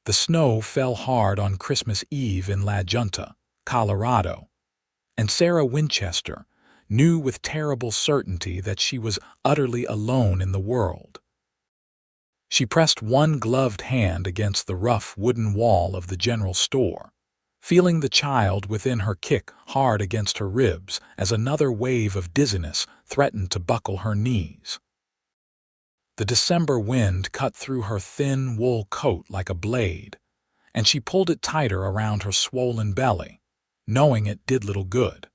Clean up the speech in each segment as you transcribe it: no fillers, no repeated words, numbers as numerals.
The snow fell hard on Christmas Eve in La Junta, Colorado, and Sarah Winchester knew with terrible certainty that she was utterly alone in the world. She pressed one gloved hand against the rough wooden wall of the general store, feeling the child within her kick hard against her ribs as another wave of dizziness threatened to buckle her knees. The December wind cut through her thin wool coat like a blade, and she pulled it tighter around her swollen belly, knowing it did little good.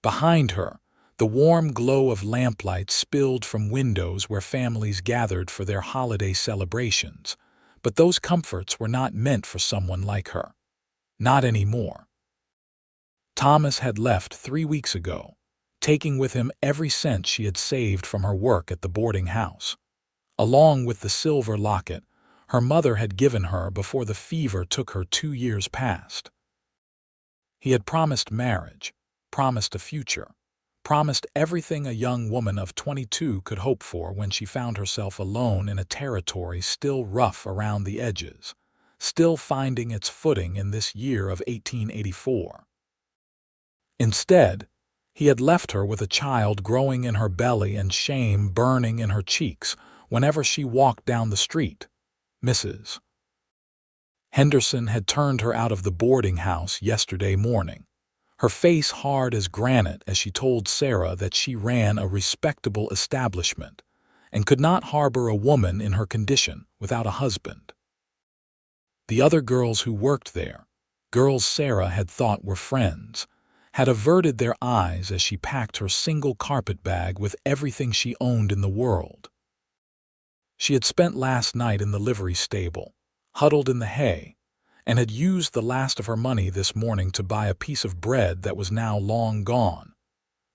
Behind her, the warm glow of lamplight spilled from windows where families gathered for their holiday celebrations, but those comforts were not meant for someone like her. Not anymore. Thomas had left 3 weeks ago, taking with him every cent she had saved from her work at the boarding house, along with the silver locket her mother had given her before the fever took her 2 years past. He had promised marriage, promised a future, promised everything a young woman of 22 could hope for when she found herself alone in a territory still rough around the edges, still finding its footing in this year of 1884. Instead, he had left her with a child growing in her belly and shame burning in her cheeks whenever she walked down the street. Mrs. Henderson had turned her out of the boarding house yesterday morning, her face hard as granite as she told Sarah that she ran a respectable establishment and could not harbor a woman in her condition without a husband. The other girls who worked there, girls Sarah had thought were friends, had averted their eyes as she packed her single carpet bag with everything she owned in the world. She had spent last night in the livery stable, huddled in the hay, and had used the last of her money this morning to buy a piece of bread that was now long gone.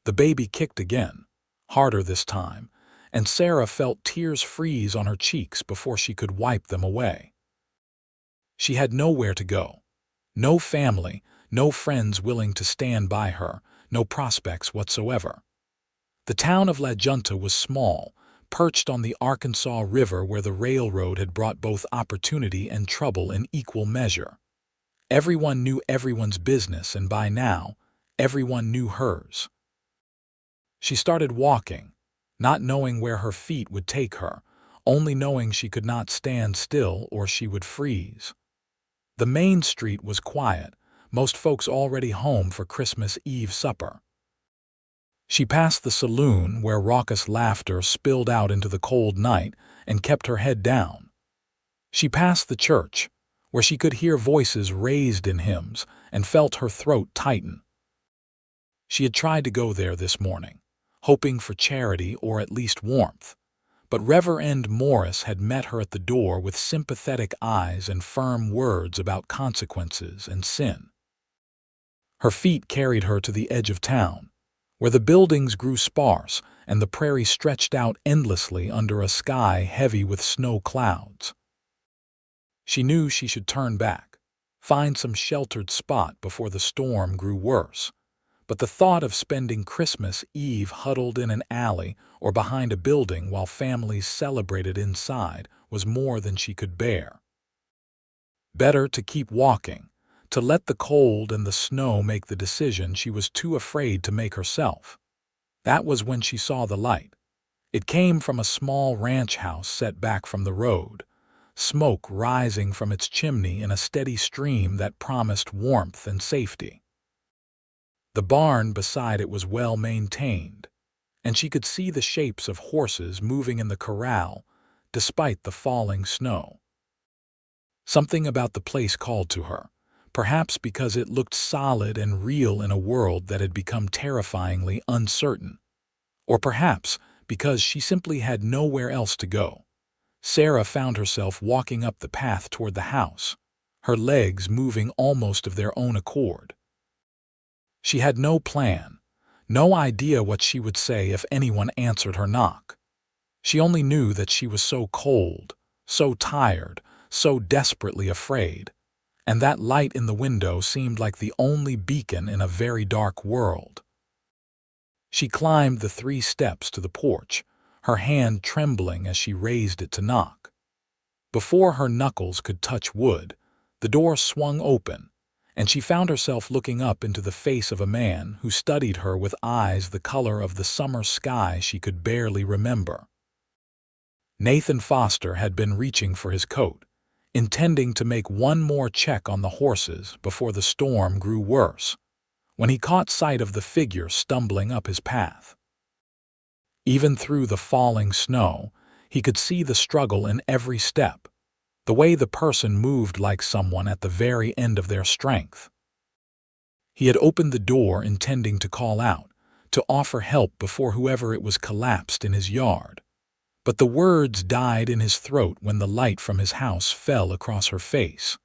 The baby kicked again, harder this time, and Sarah felt tears freeze on her cheeks before she could wipe them away. She had nowhere to go, no family, no friends willing to stand by her, no prospects whatsoever. The town of La Junta was small, perched on the Arkansas River where the railroad had brought both opportunity and trouble in equal measure. Everyone knew everyone's business, and by now, everyone knew hers. She started walking, not knowing where her feet would take her, only knowing she could not stand still or she would freeze. The main street was quiet, most folks already home for Christmas Eve supper. She passed the saloon where raucous laughter spilled out into the cold night and kept her head down. She passed the church, where she could hear voices raised in hymns and felt her throat tighten. She had tried to go there this morning, hoping for charity or at least warmth, but Reverend Morris had met her at the door with sympathetic eyes and firm words about consequences and sin. Her feet carried her to the edge of town, where the buildings grew sparse and the prairie stretched out endlessly under a sky heavy with snow clouds. She knew she should turn back, find some sheltered spot before the storm grew worse, but the thought of spending Christmas Eve huddled in an alley or behind a building while families celebrated inside was more than she could bear. Better to keep walking, to let the cold and the snow make the decision she was too afraid to make herself. That was when she saw the light. It came from a small ranch house set back from the road, smoke rising from its chimney in a steady stream that promised warmth and safety. The barn beside it was well maintained, and she could see the shapes of horses moving in the corral despite the falling snow. Something about the place called to her, perhaps because it looked solid and real in a world that had become terrifyingly uncertain, or perhaps because she simply had nowhere else to go. Sarah found herself walking up the path toward the house, her legs moving almost of their own accord. She had no plan, no idea what she would say if anyone answered her knock. She only knew that she was so cold, so tired, so desperately afraid, and that light in the window seemed like the only beacon in a very dark world. She climbed the 3 steps to the porch, her hand trembling as she raised it to knock. Before her knuckles could touch wood, the door swung open, and she found herself looking up into the face of a man who studied her with eyes the color of the summer sky she could barely remember. Nathan Foster had been reaching for his coat, intending to make one more check on the horses before the storm grew worse, when he caught sight of the figure stumbling up his path. Even through the falling snow, he could see the struggle in every step, the way the person moved like someone at the very end of their strength. He had opened the door intending to call out, to offer help before whoever it was collapsed in his yard. But the words died in his throat when the light from his house fell across her face.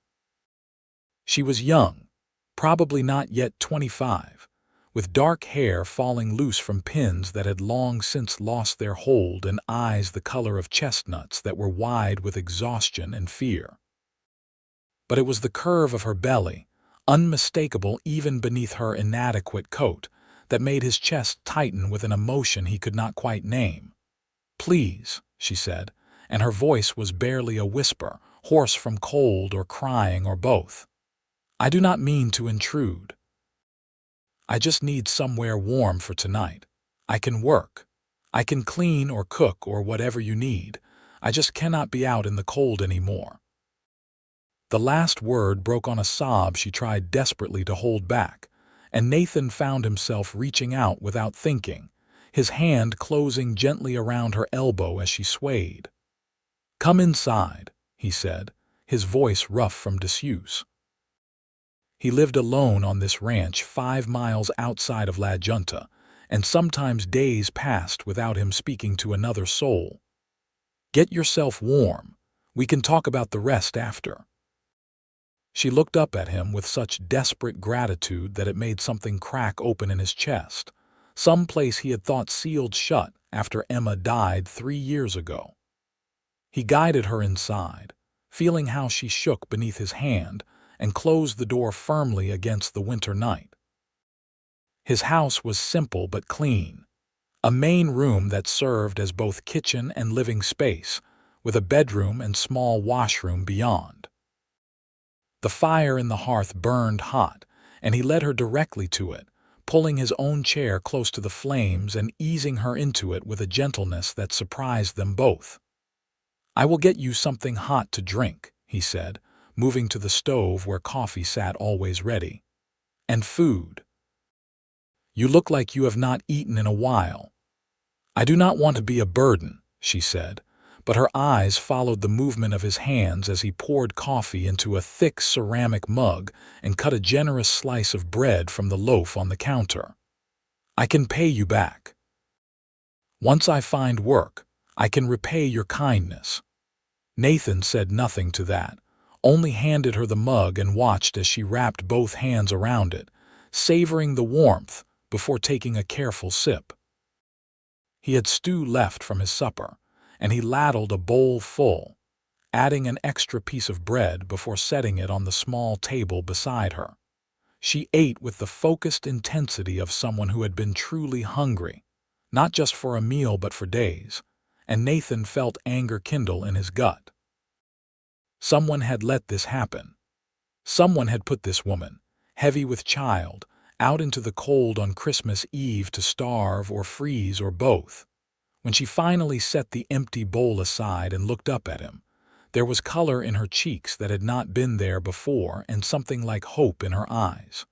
She was young, probably not yet 25, with dark hair falling loose from pins that had long since lost their hold and eyes the color of chestnuts that were wide with exhaustion and fear. But it was the curve of her belly, unmistakable even beneath her inadequate coat, that made his chest tighten with an emotion he could not quite name. "Please," she said, and her voice was barely a whisper, hoarse from cold or crying or both. "I do not mean to intrude. I just need somewhere warm for tonight. I can work. I can clean or cook or whatever you need. I just cannot be out in the cold anymore." The last word broke on a sob she tried desperately to hold back, and Nathan found himself reaching out without thinking, his hand closing gently around her elbow as she swayed. "Come inside," he said, his voice rough from disuse. He lived alone on this ranch 5 miles outside of La Junta, and sometimes days passed without him speaking to another soul. "Get yourself warm. We can talk about the rest after." She looked up at him with such desperate gratitude that it made something crack open in his chest, some place he had thought sealed shut after Emma died 3 years ago. He guided her inside, feeling how she shook beneath his hand, and closed the door firmly against the winter night. His house was simple but clean, a main room that served as both kitchen and living space, with a bedroom and small washroom beyond. The fire in the hearth burned hot, and he led her directly to it, pulling his own chair close to the flames and easing her into it with a gentleness that surprised them both. "I will get you something hot to drink," he said, moving to the stove where coffee sat always ready. "And food. You look like you have not eaten in a while." "I do not want to be a burden," she said, but her eyes followed the movement of his hands as he poured coffee into a thick ceramic mug and cut a generous slice of bread from the loaf on the counter. "I can pay you back. Once I find work, I can repay your kindness." Nathan said nothing to that, only handed her the mug and watched as she wrapped both hands around it, savoring the warmth before taking a careful sip. He had stew left from his supper, and he ladled a bowl full, adding an extra piece of bread before setting it on the small table beside her. She ate with the focused intensity of someone who had been truly hungry, not just for a meal but for days, and Nathan felt anger kindle in his gut. Someone had let this happen. Someone had put this woman, heavy with child, out into the cold on Christmas Eve to starve or freeze or both. When she finally set the empty bowl aside and looked up at him, there was color in her cheeks that had not been there before and something like hope in her eyes.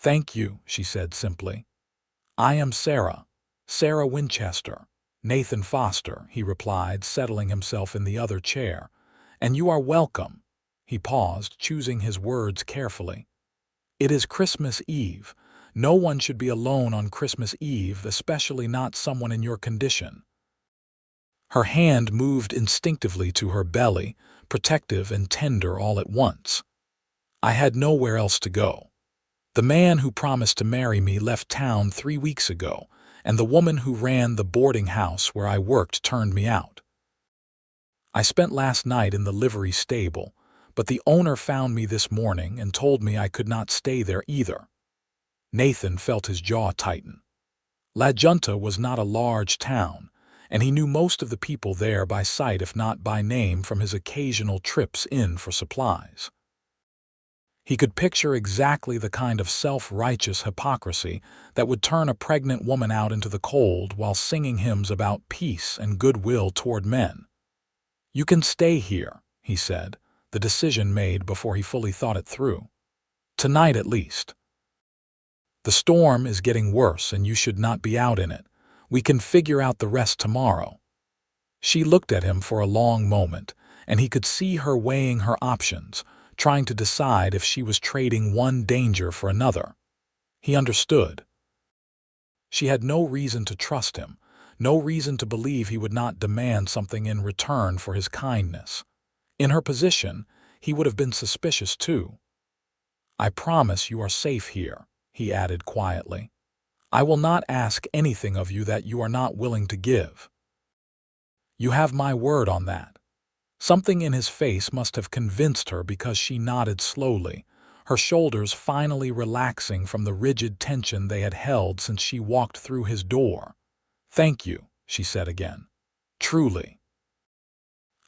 "Thank you," she said simply. "I am Sarah Winchester." "Nathan Foster," he replied, settling himself in the other chair. "And you are welcome." He paused, choosing his words carefully. "It is Christmas Eve. No one should be alone on Christmas Eve, especially not someone in your condition." Her hand moved instinctively to her belly, protective and tender all at once. "I had nowhere else to go. The man who promised to marry me left town 3 weeks ago, and the woman who ran the boarding house where I worked turned me out. I spent last night in the livery stable, but the owner found me this morning and told me I could not stay there either." Nathan felt his jaw tighten. La Junta was not a large town, and he knew most of the people there by sight if not by name from his occasional trips in for supplies. He could picture exactly the kind of self-righteous hypocrisy that would turn a pregnant woman out into the cold while singing hymns about peace and goodwill toward men. "You can stay here," he said, the decision made before he fully thought it through. "Tonight at least. The storm is getting worse and you should not be out in it. We can figure out the rest tomorrow." She looked at him for a long moment, and he could see her weighing her options, trying to decide if she was trading one danger for another. He understood. She had no reason to trust him, no reason to believe he would not demand something in return for his kindness. In her position, he would have been suspicious too. "I promise you are safe here," he added quietly. "I will not ask anything of you that you are not willing to give. You have my word on that." Something in his face must have convinced her because she nodded slowly, her shoulders finally relaxing from the rigid tension they had held since she walked through his door. "Thank you," she said again. "Truly.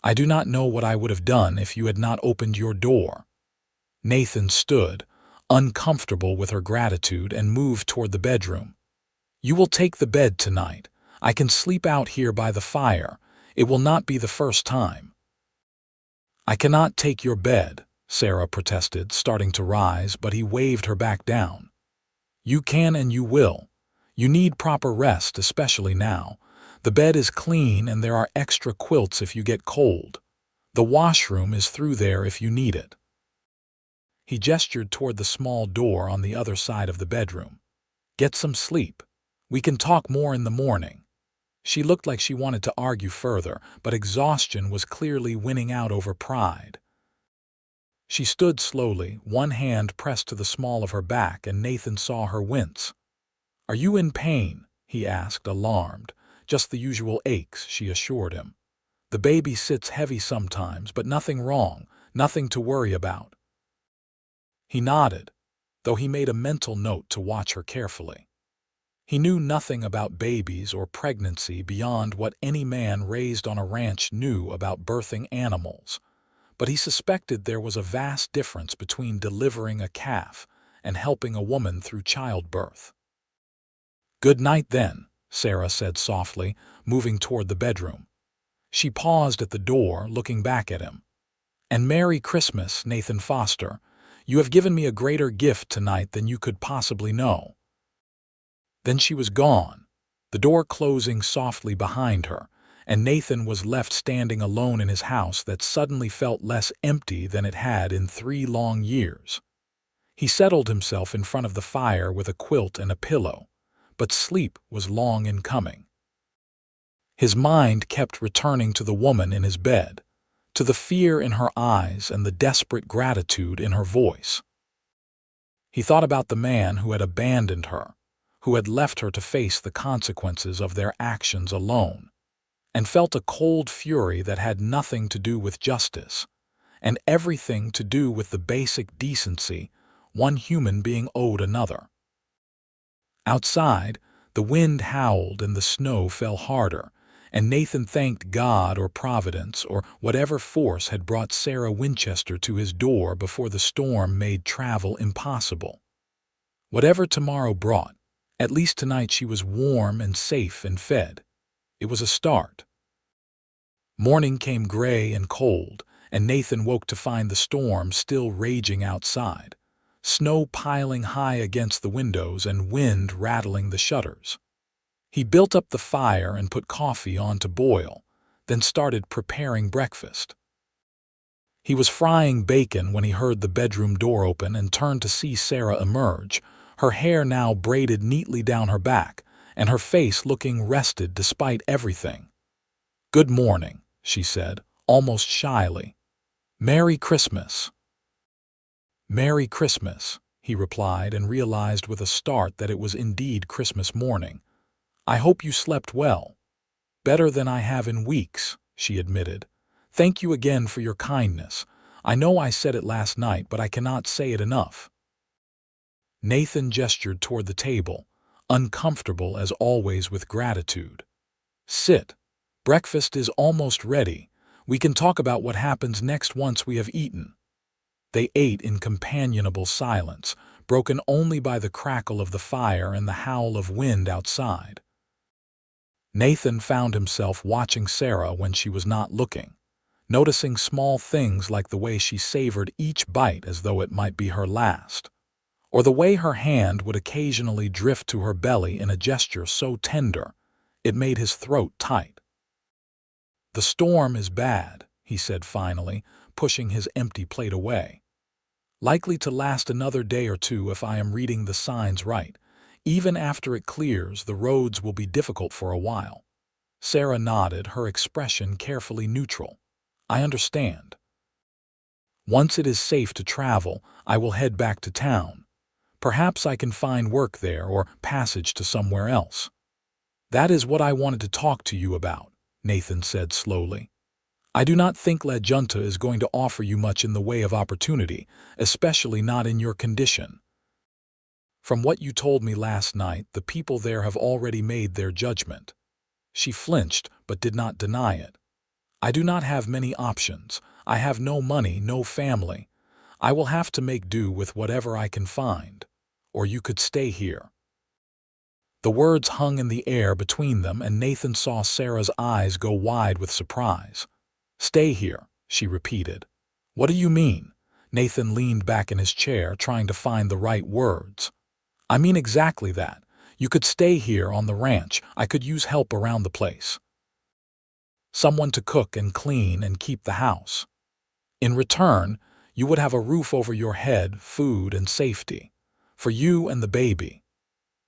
I do not know what I would have done if you had not opened your door." Nathan stood, uncomfortable with her gratitude, and moved toward the bedroom. "You will take the bed tonight. I can sleep out here by the fire. It will not be the first time." "I cannot take your bed," Sarah protested, starting to rise, but he waved her back down. "You can and you will. You need proper rest, especially now. The bed is clean and there are extra quilts if you get cold. The washroom is through there if you need it." He gestured toward the small door on the other side of the bedroom. "Get some sleep. We can talk more in the morning." She looked like she wanted to argue further, but exhaustion was clearly winning out over pride. She stood slowly, one hand pressed to the small of her back, and Nathan saw her wince. "Are you in pain?" he asked, alarmed. "Just the usual aches," she assured him. "The baby sits heavy sometimes, but nothing wrong, nothing to worry about." He nodded, though he made a mental note to watch her carefully. He knew nothing about babies or pregnancy beyond what any man raised on a ranch knew about birthing animals, but he suspected there was a vast difference between delivering a calf and helping a woman through childbirth. "Good night then," Sarah said softly, moving toward the bedroom. She paused at the door, looking back at him. "And Merry Christmas, Nathan Foster. You have given me a greater gift tonight than you could possibly know." Then she was gone, the door closing softly behind her, and Nathan was left standing alone in his house that suddenly felt less empty than it had in 3 long years. He settled himself in front of the fire with a quilt and a pillow, but sleep was long in coming. His mind kept returning to the woman in his bed, to the fear in her eyes and the desperate gratitude in her voice. He thought about the man who had abandoned her, who had left her to face the consequences of their actions alone, and felt a cold fury that had nothing to do with justice, and everything to do with the basic decency one human being owed another. Outside, the wind howled and the snow fell harder, and Nathan thanked God or Providence or whatever force had brought Sarah Winchester to his door before the storm made travel impossible. Whatever tomorrow brought, at least tonight she was warm and safe and fed. It was a start. Morning came gray and cold, and Nathan woke to find the storm still raging outside, snow piling high against the windows and wind rattling the shutters. He built up the fire and put coffee on to boil, then started preparing breakfast. He was frying bacon when he heard the bedroom door open and turned to see Sarah emerge, her hair now braided neatly down her back, and her face looking rested despite everything. "Good morning," she said, almost shyly. "Merry Christmas." "Merry Christmas," he replied, and realized with a start that it was indeed Christmas morning. "I hope you slept well." "Better than I have in weeks," she admitted. "Thank you again for your kindness. I know I said it last night, but I cannot say it enough." Nathan gestured toward the table, uncomfortable as always with gratitude. "Sit," Breakfast is almost ready. We can talk about what happens next once we have eaten." They ate in companionable silence, broken only by the crackle of the fire and the howl of wind outside. Nathan found himself watching Sarah when she was not looking, noticing small things like the way she savored each bite as though it might be her last, or the way her hand would occasionally drift to her belly in a gesture so tender it made his throat tight. "The storm is bad," he said finally, pushing his empty plate away. "Likely to last another day or two if I am reading the signs right. Even after it clears, the roads will be difficult for a while." Sarah nodded, her expression carefully neutral. "I understand. Once it is safe to travel, I will head back to town. Perhaps I can find work there or passage to somewhere else." "That is what I wanted to talk to you about," Nathan said slowly. "I do not think La Junta is going to offer you much in the way of opportunity, especially not in your condition. From what you told me last night, the people there have already made their judgment." She flinched, but did not deny it. "I do not have many options. I have no money, no family. I will have to make do with whatever I can find. Or you could stay here." The words hung in the air between them, and Nathan saw Sarah's eyes go wide with surprise. "Stay here," she repeated. "What do you mean?" Nathan leaned back in his chair, trying to find the right words. "I mean exactly that. You could stay here on the ranch. I could use help around the place. Someone to cook and clean and keep the house. In return, you would have a roof over your head, food and safety. For you and the baby."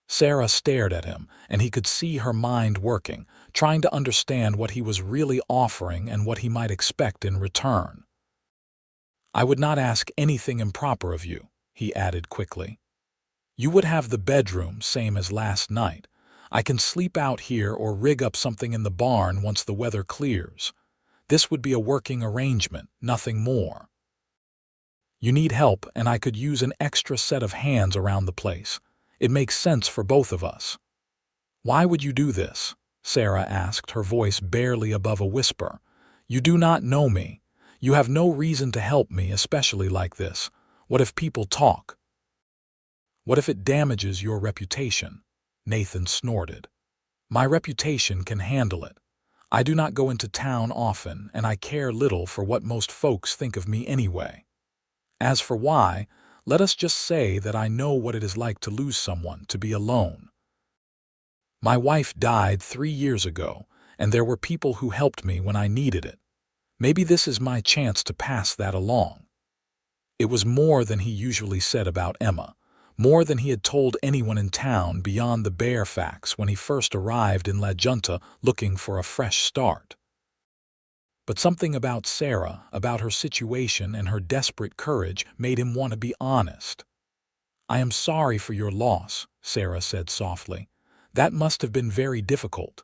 Sarah stared at him, and he could see her mind working, trying to understand what he was really offering and what he might expect in return. "I would not ask anything improper of you," he added quickly. "You would have the bedroom, same as last night. I can sleep out here or rig up something in the barn once the weather clears. This would be a working arrangement, nothing more. You need help, and I could use an extra set of hands around the place. It makes sense for both of us." "Why would you do this?" Sarah asked, her voice barely above a whisper. "You do not know me. You have no reason to help me, especially like this. What if people talk? What if it damages your reputation?" Nathan snorted. "My reputation can handle it. I do not go into town often, and I care little for what most folks think of me anyway. As for why, let us just say that I know what it is like to lose someone, to be alone. My wife died 3 years ago, and there were people who helped me when I needed it. Maybe this is my chance to pass that along." It was more than he usually said about Emma, more than he had told anyone in town beyond the bare facts when he first arrived in La Junta looking for a fresh start. But something about Sarah, about her situation and her desperate courage, made him want to be honest. "I am sorry for your loss," Sarah said softly. "That must have been very difficult."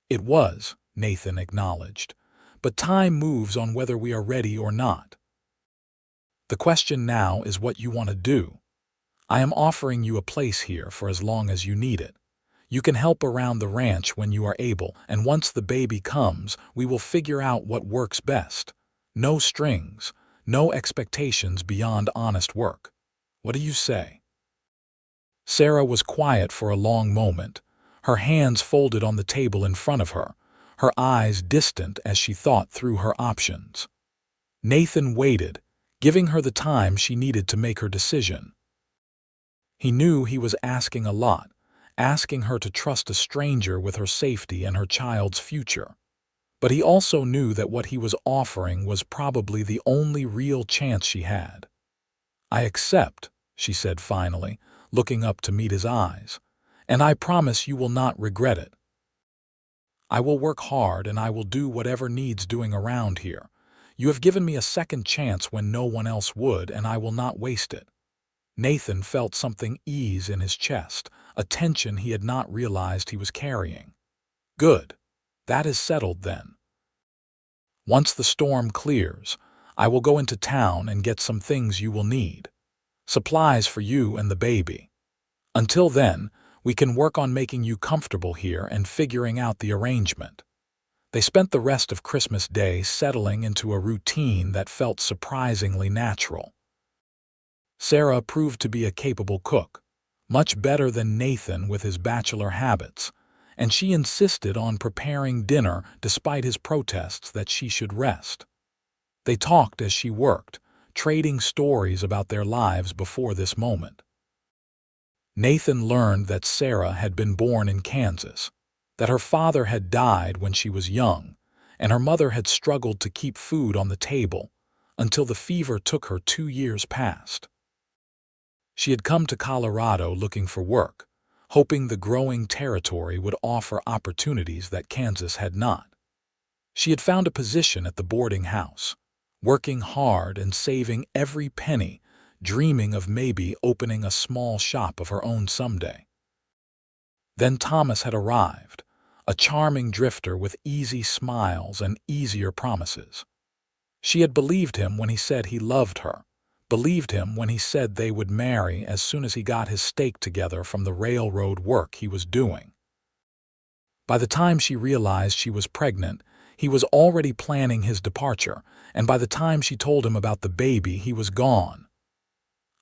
"It was," Nathan acknowledged. "But time moves on whether we are ready or not. The question now is what you want to do. I am offering you a place here for as long as you need it. You can help around the ranch when you are able, and once the baby comes, we will figure out what works best. No strings, no expectations beyond honest work. What do you say?" Sarah was quiet for a long moment, her hands folded on the table in front of her, her eyes distant as she thought through her options. Nathan waited, giving her the time she needed to make her decision. He knew he was asking a lot, asking her to trust a stranger with her safety and her child's future. But he also knew that what he was offering was probably the only real chance she had. "I accept," she said finally, looking up to meet his eyes, "and I promise you will not regret it. I will work hard and I will do whatever needs doing around here. You have given me a second chance when no one else would, and I will not waste it." Nathan felt something ease in his chest, a tension he had not realized he was carrying. "Good. That is settled then. Once the storm clears, I will go into town and get some things you will need. Supplies for you and the baby. Until then, we can work on making you comfortable here and figuring out the arrangement. They spent the rest of Christmas Day settling into a routine that felt surprisingly natural. Sarah proved to be a capable cook, much better than Nathan with his bachelor habits, and she insisted on preparing dinner despite his protests that she should rest. They talked as she worked, trading stories about their lives before this moment. Nathan learned that Sarah had been born in Kansas, that her father had died when she was young, and her mother had struggled to keep food on the table until the fever took her 2 years past. She had come to Colorado looking for work, hoping the growing territory would offer opportunities that Kansas had not. She had found a position at the boarding house, working hard and saving every penny, dreaming of maybe opening a small shop of her own someday. Then Thomas had arrived, a charming drifter with easy smiles and easier promises. She had believed him when he said he loved her, believed him when he said they would marry as soon as he got his stake together from the railroad work he was doing. By the time she realized she was pregnant, he was already planning his departure, and by the time she told him about the baby, he was gone.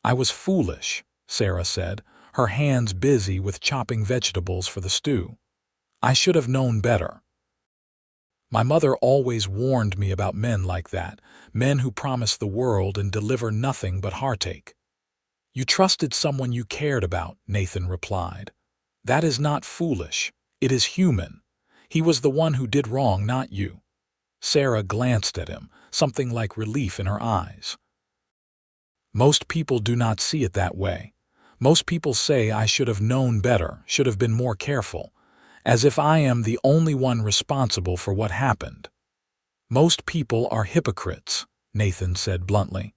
"I was foolish," Sarah said, her hands busy with chopping vegetables for the stew. "I should have known better. My mother always warned me about men like that, men who promise the world and deliver nothing but heartache." "You trusted someone you cared about," Nathan replied. "That is not foolish. It is human. He was the one who did wrong, not you." Sarah glanced at him, something like relief in her eyes. "Most people do not see it that way. Most people say I should have known better, should have been more careful, as if I am the only one responsible for what happened." "Most people are hypocrites," Nathan said bluntly.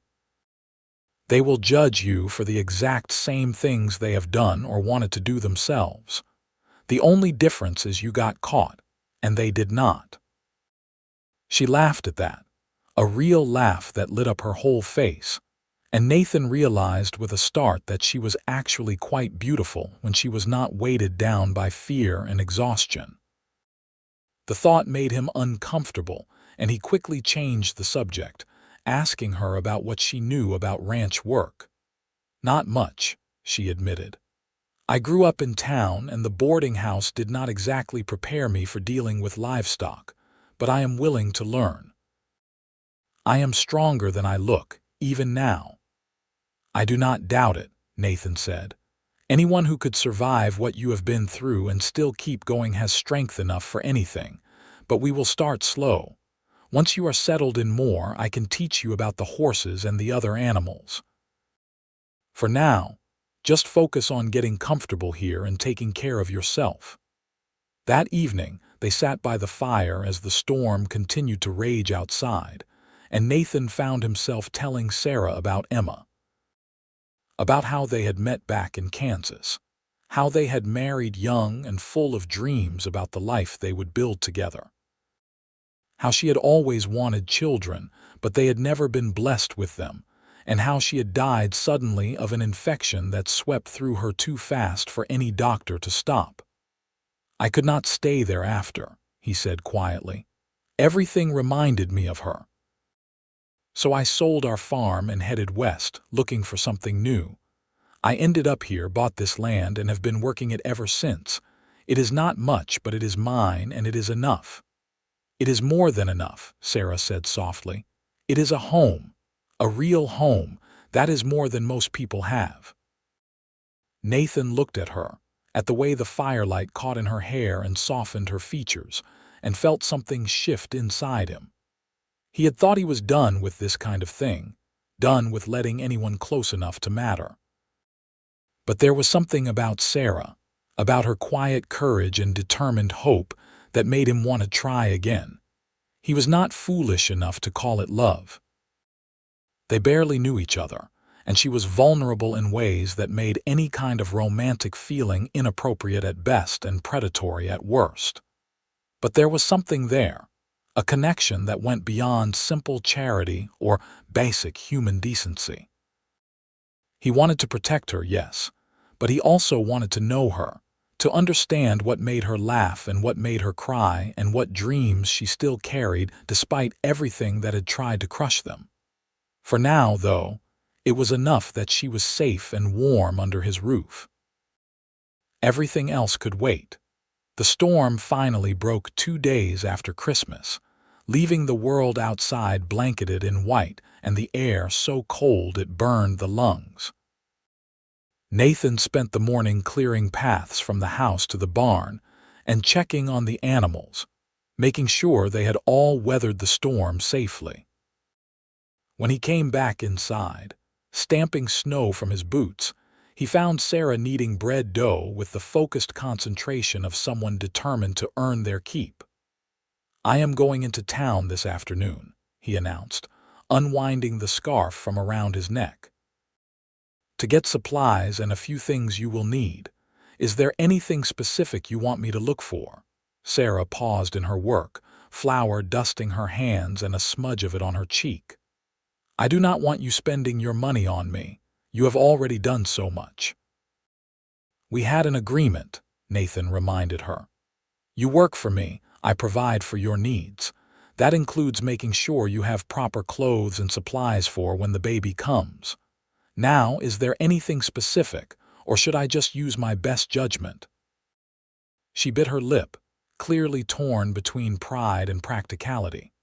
"They will judge you for the exact same things they have done or wanted to do themselves. The only difference is you got caught, and they did not." She laughed at that, a real laugh that lit up her whole face, and Nathan realized with a start that she was actually quite beautiful when she was not weighted down by fear and exhaustion. The thought made him uncomfortable, and he quickly changed the subject, asking her about what she knew about ranch work. "Not much," she admitted. "I grew up in town, and the boarding house did not exactly prepare me for dealing with livestock, but I am willing to learn. I am stronger than I look, even now." "I do not doubt it," Nathan said. "Anyone who could survive what you have been through and still keep going has strength enough for anything, but we will start slow. Once you are settled in more, I can teach you about the horses and the other animals. For now, just focus on getting comfortable here and taking care of yourself." That evening, they sat by the fire as the storm continued to rage outside, and Nathan found himself telling Sarah about Emma. About how they had met back in Kansas, how they had married young and full of dreams about the life they would build together. How she had always wanted children, but they had never been blessed with them, and how she had died suddenly of an infection that swept through her too fast for any doctor to stop. "I could not stay there after," he said quietly. "Everything reminded me of her. So I sold our farm and headed west, looking for something new. I ended up here, bought this land, and have been working it ever since. It is not much, but it is mine, and it is enough." "It is more than enough," Sarah said softly. "It is a home, a real home. That is more than most people have." Nathan looked at her, at the way the firelight caught in her hair and softened her features, and felt something shift inside him. He had thought he was done with this kind of thing, done with letting anyone close enough to matter. But there was something about Sarah, about her quiet courage and determined hope, that made him want to try again. He was not foolish enough to call it love. They barely knew each other, and she was vulnerable in ways that made any kind of romantic feeling inappropriate at best and predatory at worst. But there was something there, a connection that went beyond simple charity or basic human decency. He wanted to protect her, yes, but he also wanted to know her, to understand what made her laugh and what made her cry and what dreams she still carried despite everything that had tried to crush them. For now, though, it was enough that she was safe and warm under his roof. Everything else could wait. The storm finally broke 2 days after Christmas, leaving the world outside blanketed in white and the air so cold it burned the lungs. Nathan spent the morning clearing paths from the house to the barn and checking on the animals, making sure they had all weathered the storm safely. When he came back inside, stamping snow from his boots, he found Sarah kneading bread dough with the focused concentration of someone determined to earn their keep. "I am going into town this afternoon," he announced, unwinding the scarf from around his neck. "To get supplies and a few things you will need. Is there anything specific you want me to look for?" Sarah paused in her work, flour dusting her hands and a smudge of it on her cheek. "I do not want you spending your money on me. You have already done so much." "We had an agreement," Nathan reminded her. "You work for me, I provide for your needs. That includes making sure you have proper clothes and supplies for when the baby comes. Now, is there anything specific, or should I just use my best judgment?" She bit her lip, clearly torn between pride and practicality.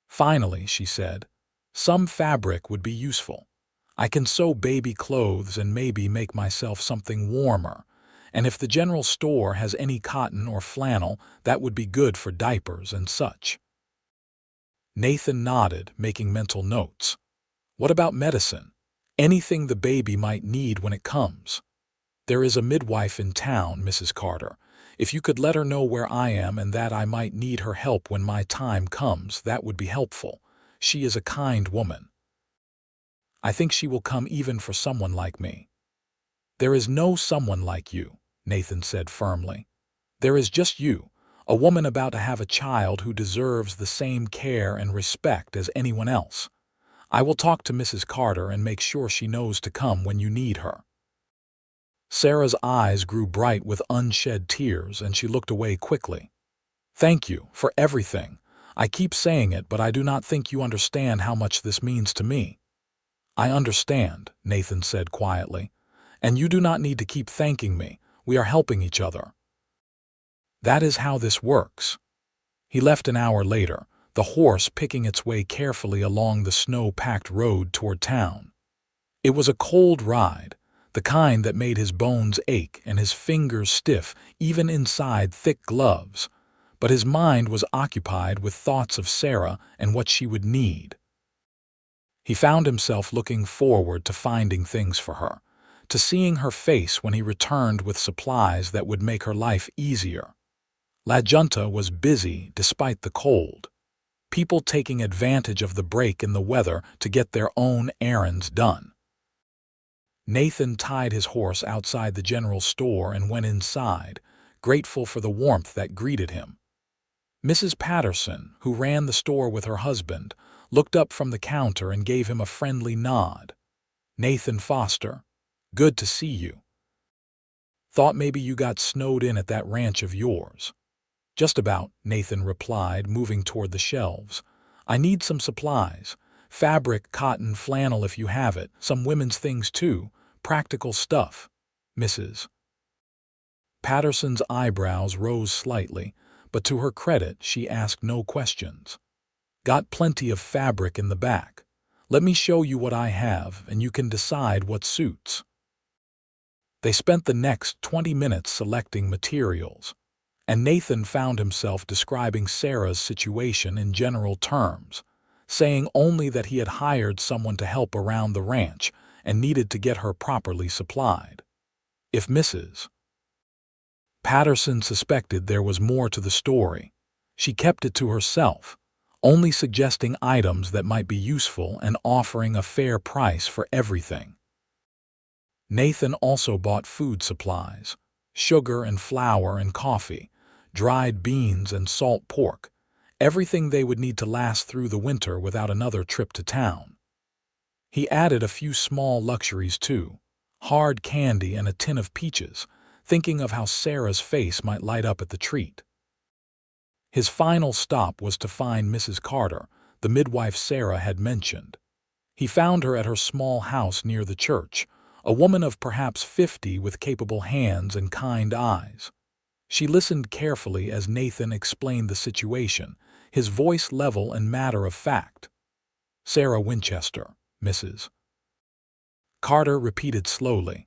Finally, she said, "Some fabric would be useful. I can sew baby clothes and maybe make myself something warmer, and if the general store has any cotton or flannel, that would be good for diapers and such." Nathan nodded, making mental notes. "What about medicine? Anything the baby might need when it comes? There is a midwife in town, Mrs. Carter. If you could let her know where I am and that I might need her help when my time comes, that would be helpful. She is a kind woman. I think she will come even for someone like me." "There is no someone like you," Nathan said firmly. "There is just you, a woman about to have a child who deserves the same care and respect as anyone else. I will talk to Mrs. Carter and make sure she knows to come when you need her." Sarah's eyes grew bright with unshed tears and she looked away quickly. "Thank you for everything. I keep saying it, but I do not think you understand how much this means to me." "I understand," Nathan said quietly. "And you do not need to keep thanking me. We are helping each other. That is how this works." He left an hour later, the horse picking its way carefully along the snow-packed road toward town. It was a cold ride, the kind that made his bones ache and his fingers stiff even inside thick gloves, but his mind was occupied with thoughts of Sarah and what she would need. He found himself looking forward to finding things for her, to seeing her face when he returned with supplies that would make her life easier. La Junta was busy despite the cold, people taking advantage of the break in the weather to get their own errands done. Nathan tied his horse outside the general store and went inside, grateful for the warmth that greeted him. Mrs. Patterson, who ran the store with her husband, looked up from the counter and gave him a friendly nod. "Nathan Foster, good to see you. Thought maybe you got snowed in at that ranch of yours." "Just about," Nathan replied, moving toward the shelves. "I need some supplies. Fabric, cotton, flannel if you have it, some women's things too, practical stuff." Mrs. Patterson's eyebrows rose slightly, but to her credit, she asked no questions. "Got plenty of fabric in the back. Let me show you what I have, and you can decide what suits." They spent the next 20 minutes selecting materials, and Nathan found himself describing Sarah's situation in general terms, saying only that he had hired someone to help around the ranch and needed to get her properly supplied. If Mrs. Patterson suspected there was more to the story, she kept it to herself, only suggesting items that might be useful and offering a fair price for everything. Nathan also bought food supplies, sugar and flour and coffee, dried beans and salt pork, everything they would need to last through the winter without another trip to town. He added a few small luxuries too, hard candy and a tin of peaches, thinking of how Sarah's face might light up at the treat. His final stop was to find Mrs. Carter, the midwife Sarah had mentioned. He found her at her small house near the church, a woman of perhaps 50 with capable hands and kind eyes. She listened carefully as Nathan explained the situation, his voice level and matter of fact. "Sarah Winchester, Mrs. Carter repeated slowly.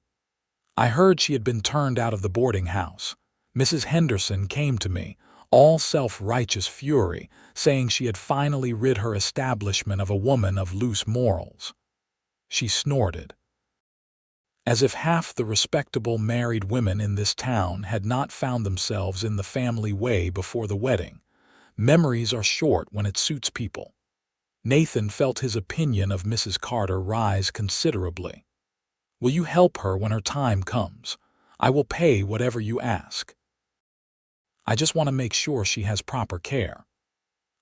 "I heard she had been turned out of the boarding house. Mrs. Henderson came to me, all self-righteous fury, saying she had finally rid her establishment of a woman of loose morals." She snorted. As if half the respectable married women in this town had not found themselves in the family way before the wedding. Memories are short when it suits people. Nathan felt his opinion of Mrs. Carter rise considerably. "Will you help her when her time comes? I will pay whatever you ask. I just want to make sure she has proper care."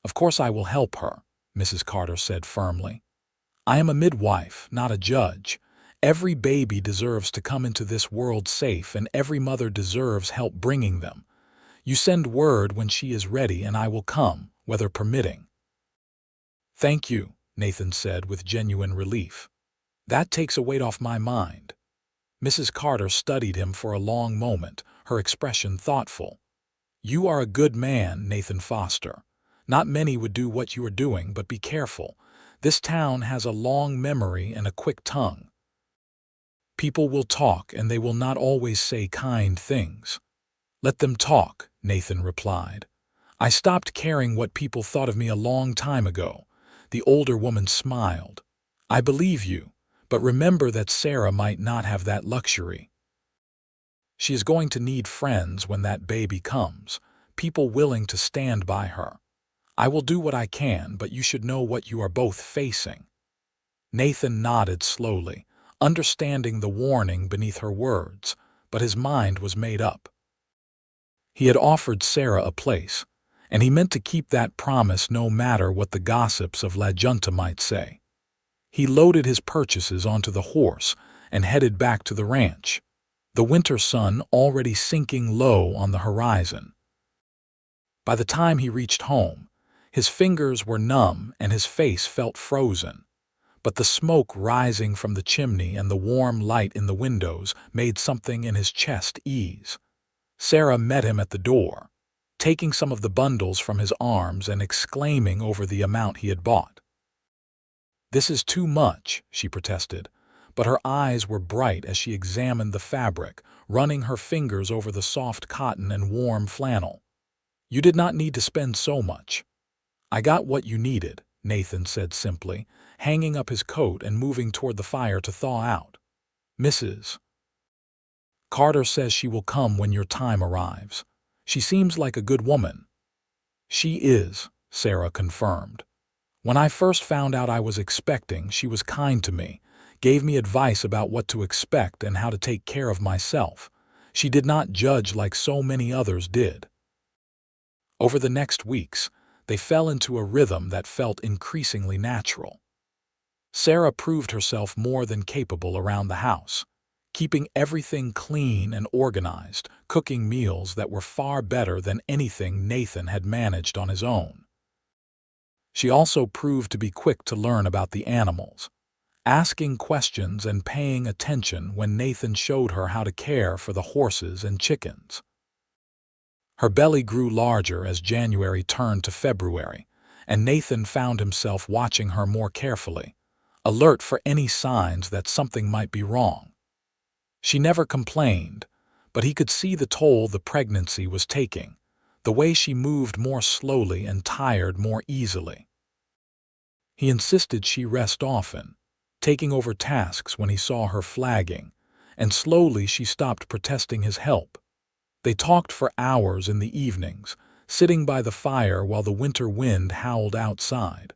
"Of course I will help her," Mrs. Carter said firmly. "I am a midwife, not a judge. Every baby deserves to come into this world safe, and every mother deserves help bringing them. You send word when she is ready and I will come, weather permitting." "Thank you," Nathan said with genuine relief. "That takes a weight off my mind." Mrs. Carter studied him for a long moment, her expression thoughtful. "You are a good man, Nathan Foster. Not many would do what you are doing, but be careful. This town has a long memory and a quick tongue. People will talk, and they will not always say kind things." "Let them talk," Nathan replied. "I stopped caring what people thought of me a long time ago." The older woman smiled. "I believe you, but remember that Sarah might not have that luxury. She is going to need friends when that baby comes, people willing to stand by her. I will do what I can, but you should know what you are both facing." Nathan nodded slowly, understanding the warning beneath her words, but his mind was made up. He had offered Sarah a place, and he meant to keep that promise no matter what the gossips of La Junta might say. He loaded his purchases onto the horse and headed back to the ranch, the winter sun already sinking low on the horizon. By the time he reached home, his fingers were numb and his face felt frozen. But the smoke rising from the chimney and the warm light in the windows made something in his chest ease. Sarah met him at the door, taking some of the bundles from his arms and exclaiming over the amount he had bought. "This is too much," she protested, but her eyes were bright as she examined the fabric, running her fingers over the soft cotton and warm flannel. "You did not need to spend so much. I got what you needed," Nathan said simply, hanging up his coat and moving toward the fire to thaw out. "Mrs. Carter says she will come when your time arrives. She seems like a good woman." "She is," Sarah confirmed. "When I first found out I was expecting, she was kind to me, gave me advice about what to expect and how to take care of myself. She did not judge like so many others did." Over the next weeks, they fell into a rhythm that felt increasingly natural. Sarah proved herself more than capable around the house, keeping everything clean and organized, cooking meals that were far better than anything Nathan had managed on his own. She also proved to be quick to learn about the animals, asking questions and paying attention when Nathan showed her how to care for the horses and chickens. Her belly grew larger as January turned to February, and Nathan found himself watching her more carefully, alert for any signs that something might be wrong. She never complained, but he could see the toll the pregnancy was taking, the way she moved more slowly and tired more easily. He insisted she rest often, taking over tasks when he saw her flagging, and slowly she stopped protesting his help. They talked for hours in the evenings, sitting by the fire while the winter wind howled outside.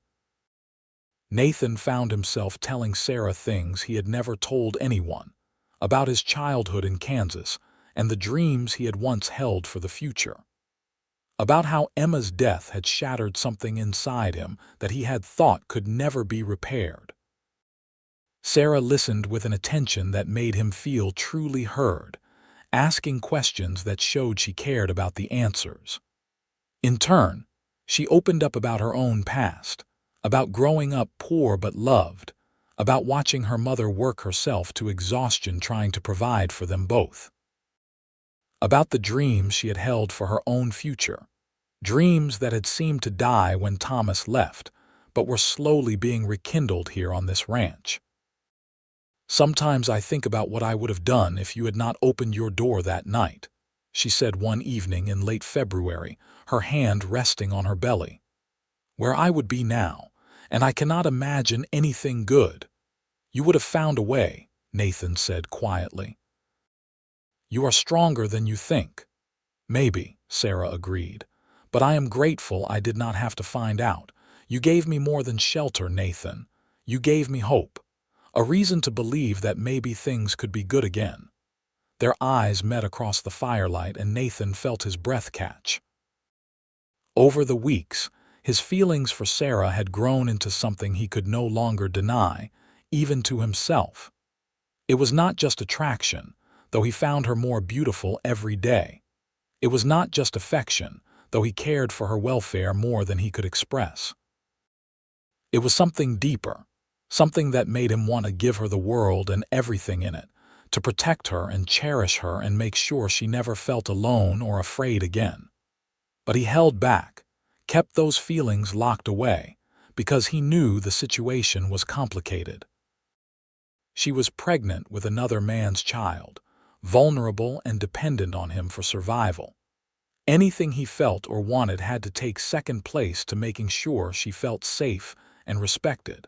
Nathan found himself telling Sarah things he had never told anyone, about his childhood in Kansas and the dreams he had once held for the future. About how Emma's death had shattered something inside him that he had thought could never be repaired. Sarah listened with an attention that made him feel truly heard, asking questions that showed she cared about the answers. In turn, she opened up about her own past, about growing up poor but loved, about watching her mother work herself to exhaustion trying to provide for them both, about the dreams she had held for her own future, dreams that had seemed to die when Thomas left, but were slowly being rekindled here on this ranch. "Sometimes I think about what I would have done if you had not opened your door that night," she said one evening in late February, her hand resting on her belly. "Where I would be now, and I cannot imagine anything good." "You would have found a way," Nathan said quietly. "You are stronger than you think." "Maybe," Sarah agreed, "but I am grateful I did not have to find out. You gave me more than shelter, Nathan. You gave me hope. A reason to believe that maybe things could be good again." Their eyes met across the firelight and Nathan felt his breath catch. Over the weeks, his feelings for Sarah had grown into something he could no longer deny, even to himself. It was not just attraction, though he found her more beautiful every day. It was not just affection, though he cared for her welfare more than he could express. It was something deeper, something that made him want to give her the world and everything in it, to protect her and cherish her and make sure she never felt alone or afraid again. But he held back, kept those feelings locked away, because he knew the situation was complicated. She was pregnant with another man's child, vulnerable and dependent on him for survival. Anything he felt or wanted had to take second place to making sure she felt safe and respected.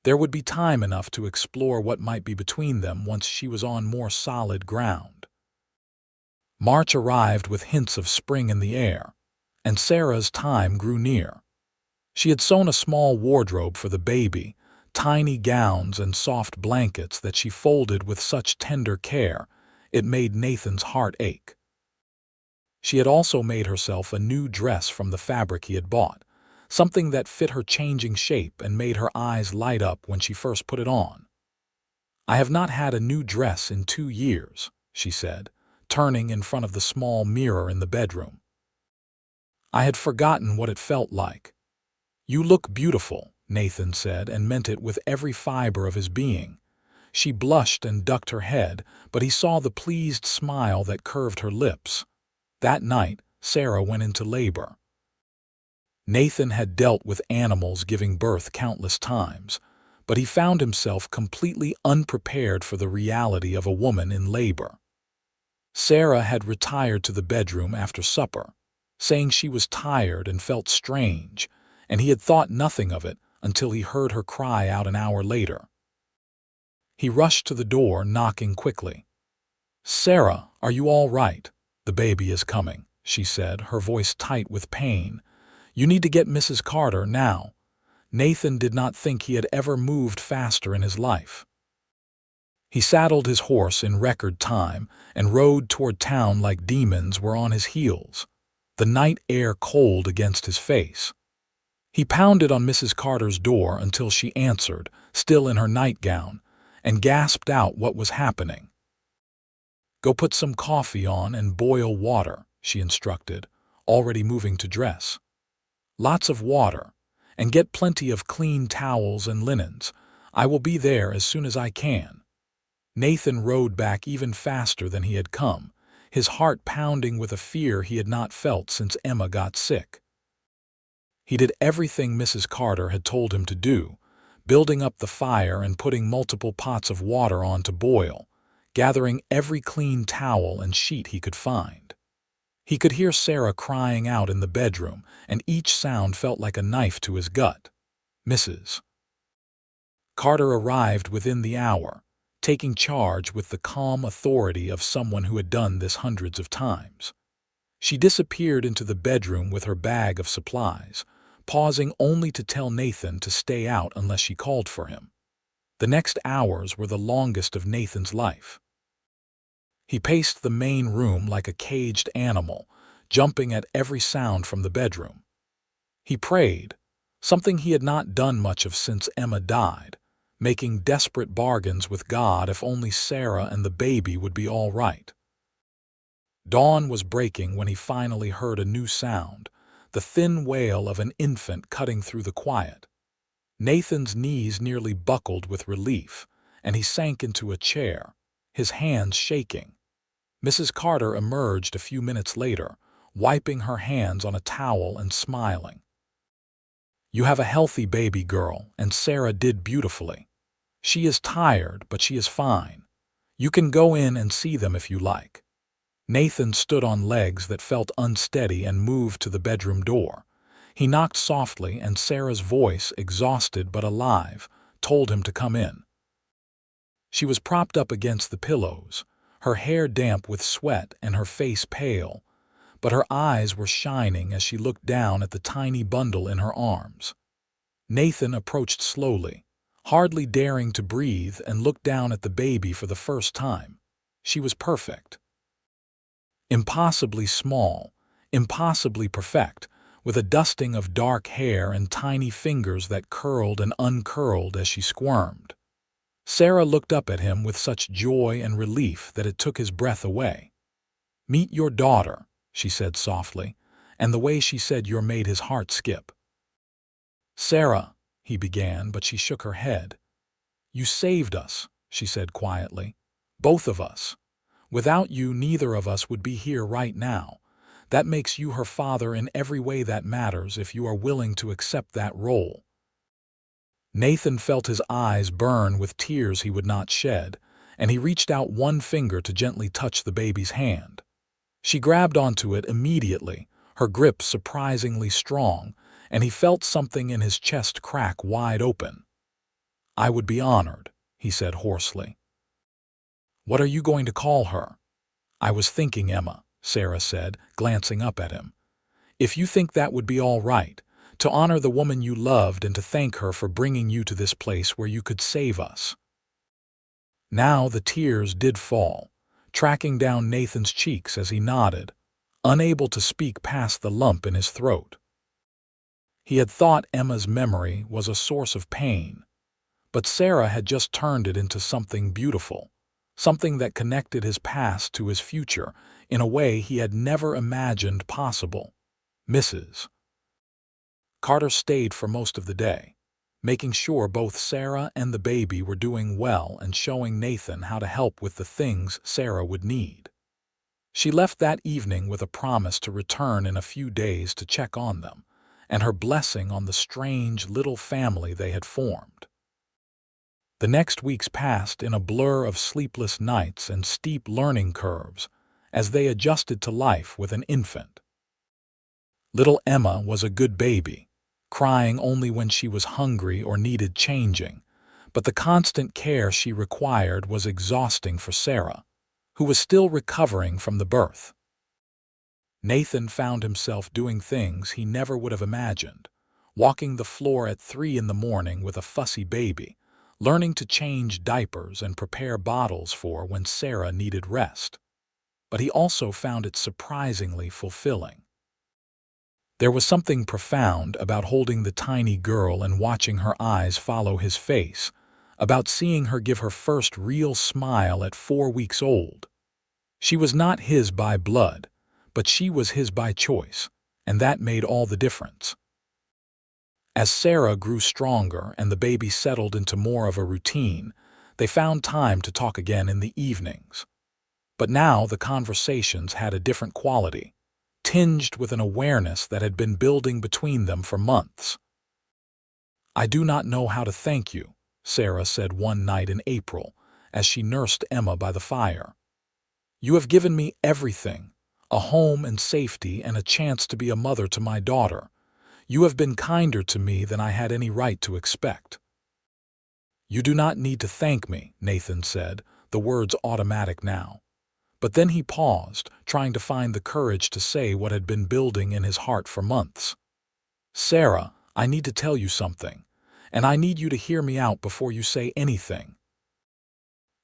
There would be time enough to explore what might be between them once she was on more solid ground. March arrived with hints of spring in the air, and Sarah's time grew near. She had sewn a small wardrobe for the baby, tiny gowns and soft blankets that she folded with such tender care, it made Nathan's heart ache. She had also made herself a new dress from the fabric he had bought, something that fit her changing shape and made her eyes light up when she first put it on. "I have not had a new dress in 2 years," she said, turning in front of the small mirror in the bedroom. "I had forgotten what it felt like." "You look beautiful," Nathan said, and meant it with every fiber of his being. She blushed and ducked her head, but he saw the pleased smile that curved her lips. That night, Sarah went into labor. Nathan had dealt with animals giving birth countless times, but he found himself completely unprepared for the reality of a woman in labor. Sarah had retired to the bedroom after supper, saying she was tired and felt strange, and he had thought nothing of it until he heard her cry out an hour later. He rushed to the door, knocking quickly. "Sarah, are you all right? The baby is coming," she said, her voice tight with pain. "You need to get Mrs. Carter now." Nathan did not think he had ever moved faster in his life. He saddled his horse in record time and rode toward town like demons were on his heels, the night air cold against his face. He pounded on Mrs. Carter's door until she answered, still in her nightgown, and gasped out what was happening. "Go put some coffee on and boil water," she instructed, already moving to dress. "Lots of water, and get plenty of clean towels and linens. I will be there as soon as I can." Nathan rode back even faster than he had come, his heart pounding with a fear he had not felt since Emma got sick. He did everything Mrs. Carter had told him to do, building up the fire and putting multiple pots of water on to boil, gathering every clean towel and sheet he could find. He could hear Sarah crying out in the bedroom, and each sound felt like a knife to his gut. Mrs. Carter arrived within the hour, taking charge with the calm authority of someone who had done this hundreds of times. She disappeared into the bedroom with her bag of supplies, pausing only to tell Nathan to stay out unless she called for him. The next hours were the longest of Nathan's life. He paced the main room like a caged animal, jumping at every sound from the bedroom. He prayed, something he had not done much of since Emma died, making desperate bargains with God if only Sarah and the baby would be all right. Dawn was breaking when he finally heard a new sound, the thin wail of an infant cutting through the quiet. Nathan's knees nearly buckled with relief, and he sank into a chair, his hands shaking. Mrs. Carter emerged a few minutes later, wiping her hands on a towel and smiling. "You have a healthy baby girl, and Sarah did beautifully. She is tired, but she is fine. You can go in and see them if you like." Nathan stood on legs that felt unsteady and moved to the bedroom door. He knocked softly, and Sarah's voice, exhausted but alive, told him to come in. She was propped up against the pillows, her hair damp with sweat and her face pale, but her eyes were shining as she looked down at the tiny bundle in her arms. Nathan approached slowly, hardly daring to breathe, and looked down at the baby for the first time. She was perfect. Impossibly small, impossibly perfect, with a dusting of dark hair and tiny fingers that curled and uncurled as she squirmed. Sarah looked up at him with such joy and relief that it took his breath away. "Meet your daughter," she said softly, and the way she said "your" made his heart skip. "Sarah," he began, but she shook her head. "You saved us," she said quietly. "Both of us. Without you, neither of us would be here right now. That makes you her father in every way that matters if you are willing to accept that role." Nathan felt his eyes burn with tears he would not shed, and he reached out one finger to gently touch the baby's hand. She grabbed onto it immediately, her grip surprisingly strong, and he felt something in his chest crack wide open. "I would be honored," he said hoarsely. "What are you going to call her?" "I was thinking Emma," Sarah said, glancing up at him. "If you think that would be all right, to honor the woman you loved and to thank her for bringing you to this place where you could save us." Now the tears did fall, tracking down Nathan's cheeks as he nodded, unable to speak past the lump in his throat. He had thought Emma's memory was a source of pain, but Sarah had just turned it into something beautiful, something that connected his past to his future in a way he had never imagined possible. Mrs. Carter stayed for most of the day, making sure both Sarah and the baby were doing well and showing Nathan how to help with the things Sarah would need. She left that evening with a promise to return in a few days to check on them, and her blessing on the strange little family they had formed. The next weeks passed in a blur of sleepless nights and steep learning curves as they adjusted to life with an infant. Little Emma was a good baby, crying only when she was hungry or needed changing, but the constant care she required was exhausting for Sarah, who was still recovering from the birth. Nathan found himself doing things he never would have imagined, walking the floor at 3 in the morning with a fussy baby, learning to change diapers and prepare bottles for when Sarah needed rest. But he also found it surprisingly fulfilling. There was something profound about holding the tiny girl and watching her eyes follow his face, about seeing her give her first real smile at 4 weeks old. She was not his by blood, but she was his by choice, and that made all the difference. As Sarah grew stronger and the baby settled into more of a routine, they found time to talk again in the evenings. But now the conversations had a different quality, tinged with an awareness that had been building between them for months. "I do not know how to thank you," Sarah said one night in April, as she nursed Emma by the fire. "You have given me everything, a home and safety and a chance to be a mother to my daughter. You have been kinder to me than I had any right to expect." "You do not need to thank me," Nathan said, the words automatic now. But then he paused, trying to find the courage to say what had been building in his heart for months. "Sarah, I need to tell you something, and I need you to hear me out before you say anything."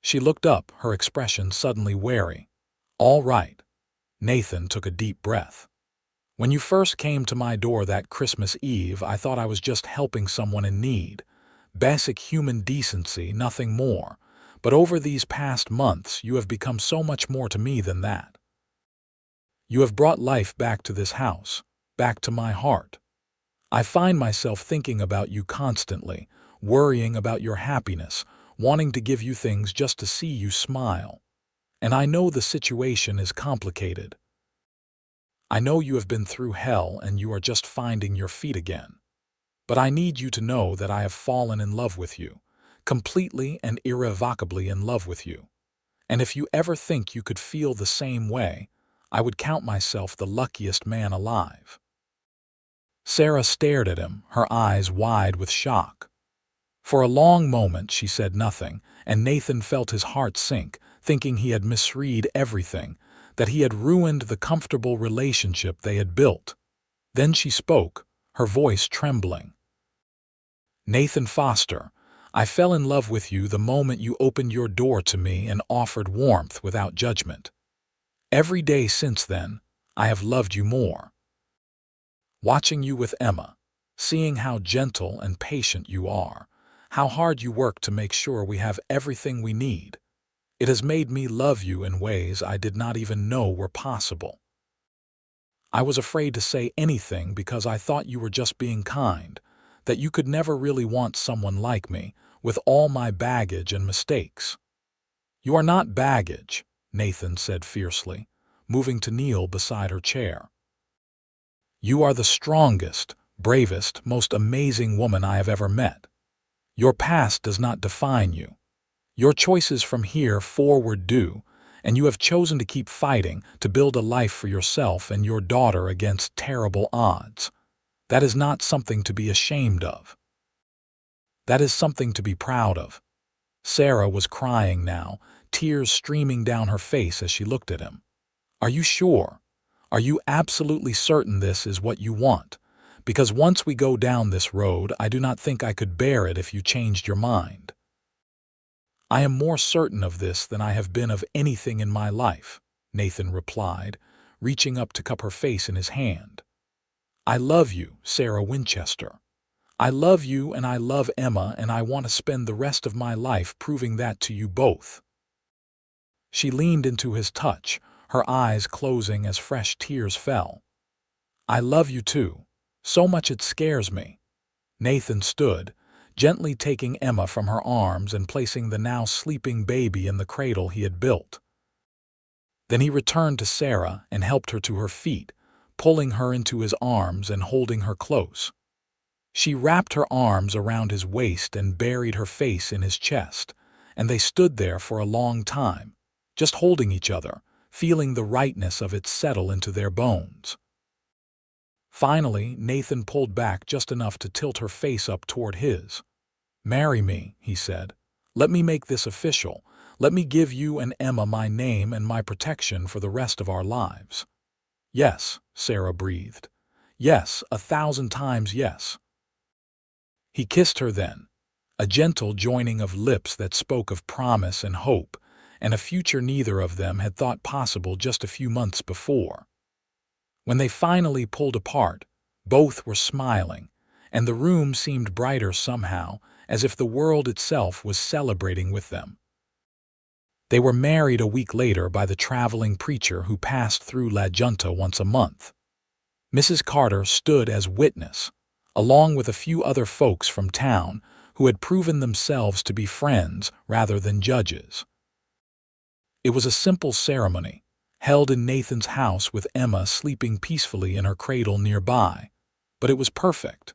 She looked up, her expression suddenly wary. "All right." Nathan took a deep breath. "When you first came to my door that Christmas Eve, I thought I was just helping someone in need. Basic human decency, nothing more. But over these past months, you have become so much more to me than that." You have brought life back to this house, back to my heart. I find myself thinking about you constantly, worrying about your happiness, wanting to give you things just to see you smile. And I know the situation is complicated. I know you have been through hell and you are just finding your feet again. But I need you to know that I have fallen in love with you, completely and irrevocably in love with you. And if you ever think you could feel the same way, I would count myself the luckiest man alive. Sarah stared at him, her eyes wide with shock. For a long moment she said nothing, and Nathan felt his heart sink, thinking he had misread everything, that he had ruined the comfortable relationship they had built. Then she spoke, her voice trembling. Nathan Foster, I fell in love with you the moment you opened your door to me and offered warmth without judgment. Every day since then, I have loved you more. Watching you with Emma, seeing how gentle and patient you are, how hard you work to make sure we have everything we need, it has made me love you in ways I did not even know were possible. I was afraid to say anything because I thought you were just being kind, that you could never really want someone like me, with all my baggage and mistakes. You are not baggage, Nathan said fiercely, moving to kneel beside her chair. You are the strongest, bravest, most amazing woman I have ever met. Your past does not define you. Your choices from here forward do, and you have chosen to keep fighting to build a life for yourself and your daughter against terrible odds. That is not something to be ashamed of. That is something to be proud of. Sarah was crying now, tears streaming down her face as she looked at him. Are you sure? Are you absolutely certain this is what you want? Because once we go down this road, I do not think I could bear it if you changed your mind. I am more certain of this than I have been of anything in my life, Nathan replied, reaching up to cup her face in his hand. I love you, Sarah Winchester. I love you and I love Emma, and I want to spend the rest of my life proving that to you both. She leaned into his touch, her eyes closing as fresh tears fell. I love you too, so much it scares me. Nathan stood, gently taking Emma from her arms and placing the now sleeping baby in the cradle he had built. Then he returned to Sarah and helped her to her feet, pulling her into his arms and holding her close. She wrapped her arms around his waist and buried her face in his chest, and they stood there for a long time, just holding each other, feeling the rightness of it settle into their bones. Finally, Nathan pulled back just enough to tilt her face up toward his. Marry me, he said. Let me make this official. Let me give you and Emma my name and my protection for the rest of our lives. Yes, Sarah breathed. Yes, 1,000 times yes. He kissed her then, a gentle joining of lips that spoke of promise and hope, and a future neither of them had thought possible just a few months before. When they finally pulled apart, both were smiling, and the room seemed brighter somehow, as if the world itself was celebrating with them. They were married a week later by the traveling preacher who passed through La Junta once a month. Mrs. Carter stood as witness, along with a few other folks from town who had proven themselves to be friends rather than judges. It was a simple ceremony, held in Nathan's house with Emma sleeping peacefully in her cradle nearby, but it was perfect.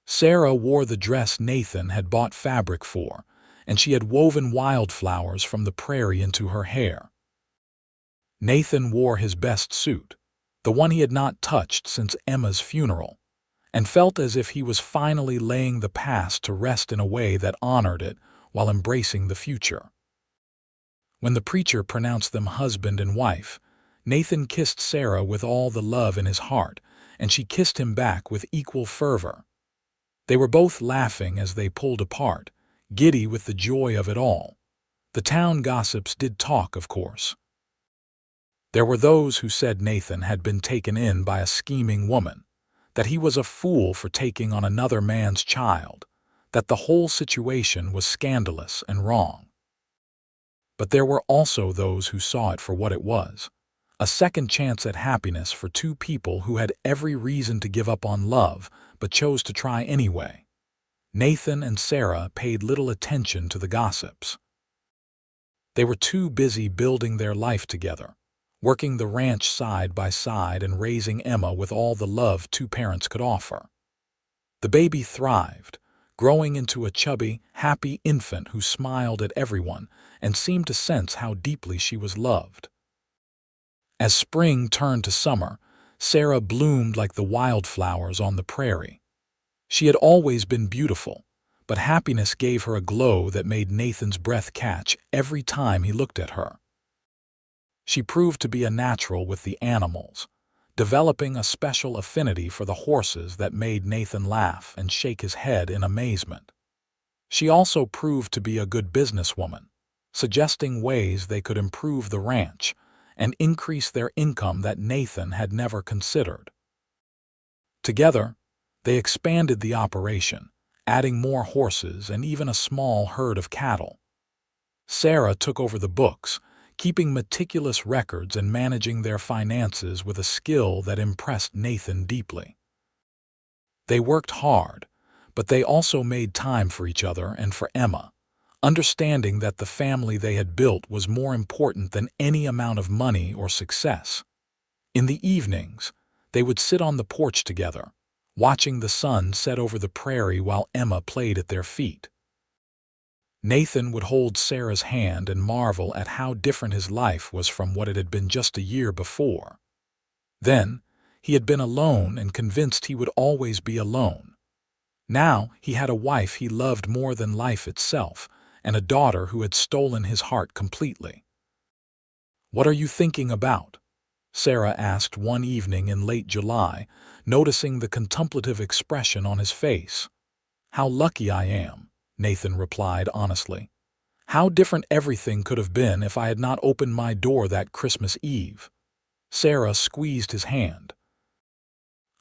Sarah wore the dress Nathan had bought fabric for, and she had woven wildflowers from the prairie into her hair. Nathan wore his best suit, the one he had not touched since Emma's funeral, and felt as if he was finally laying the past to rest in a way that honored it while embracing the future. When the preacher pronounced them husband and wife, Nathan kissed Sarah with all the love in his heart, and she kissed him back with equal fervor. They were both laughing as they pulled apart, giddy with the joy of it all. The town gossips did talk, of course. There were those who said Nathan had been taken in by a scheming woman, that he was a fool for taking on another man's child, that the whole situation was scandalous and wrong. But there were also those who saw it for what it was, A second chance at happiness for two people who had every reason to give up on love but chose to try anyway. Nathan and Sarah paid little attention to the gossips. They were too busy building their life together, working the ranch side by side and raising Emma with all the love two parents could offer. The baby thrived, growing into a chubby, happy infant who smiled at everyone and seemed to sense how deeply she was loved. As spring turned to summer, Sarah bloomed like the wildflowers on the prairie. She had always been beautiful, but happiness gave her a glow that made Nathan's breath catch every time he looked at her. She proved to be a natural with the animals, developing a special affinity for the horses that made Nathan laugh and shake his head in amazement. She also proved to be a good businesswoman, suggesting ways they could improve the ranch and increase their income that Nathan had never considered. Together, they expanded the operation, adding more horses and even a small herd of cattle. Sarah took over the books, keeping meticulous records and managing their finances with a skill that impressed Nathan deeply. They worked hard, but they also made time for each other and for Emma, understanding that the family they had built was more important than any amount of money or success. In the evenings, they would sit on the porch together, watching the sun set over the prairie while Emma played at their feet. Nathan would hold Sarah's hand and marvel at how different his life was from what it had been just a year before. Then, he had been alone and convinced he would always be alone. Now, he had a wife he loved more than life itself, and a daughter who had stolen his heart completely. "What are you thinking about?" Sarah asked one evening in late July, noticing the contemplative expression on his face. "How lucky I am," Nathan replied honestly. "How different everything could have been if I had not opened my door that Christmas Eve." Sarah squeezed his hand.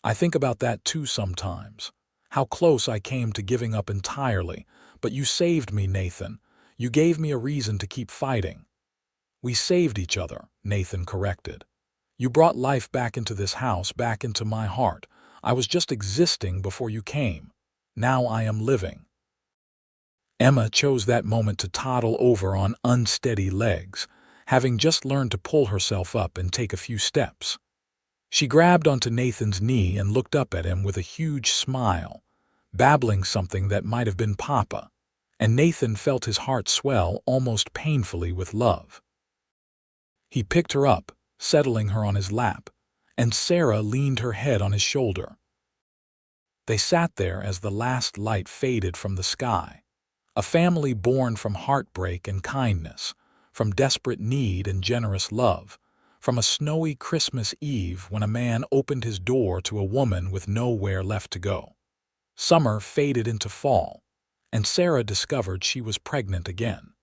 "I think about that too sometimes. How close I came to giving up entirely, but you saved me, Nathan. You gave me a reason to keep fighting." "We saved each other," Nathan corrected. "You brought life back into this house, back into my heart. I was just existing before you came. Now I am living." Emma chose that moment to toddle over on unsteady legs, having just learned to pull herself up and take a few steps. She grabbed onto Nathan's knee and looked up at him with a huge smile, babbling something that might have been Papa, and Nathan felt his heart swell almost painfully with love. He picked her up, settling her on his lap, and Sarah leaned her head on his shoulder. They sat there as the last light faded from the sky. A family born from heartbreak and kindness, from desperate need and generous love, from a snowy Christmas Eve when a man opened his door to a woman with nowhere left to go. Summer faded into fall, and Sarah discovered she was pregnant again.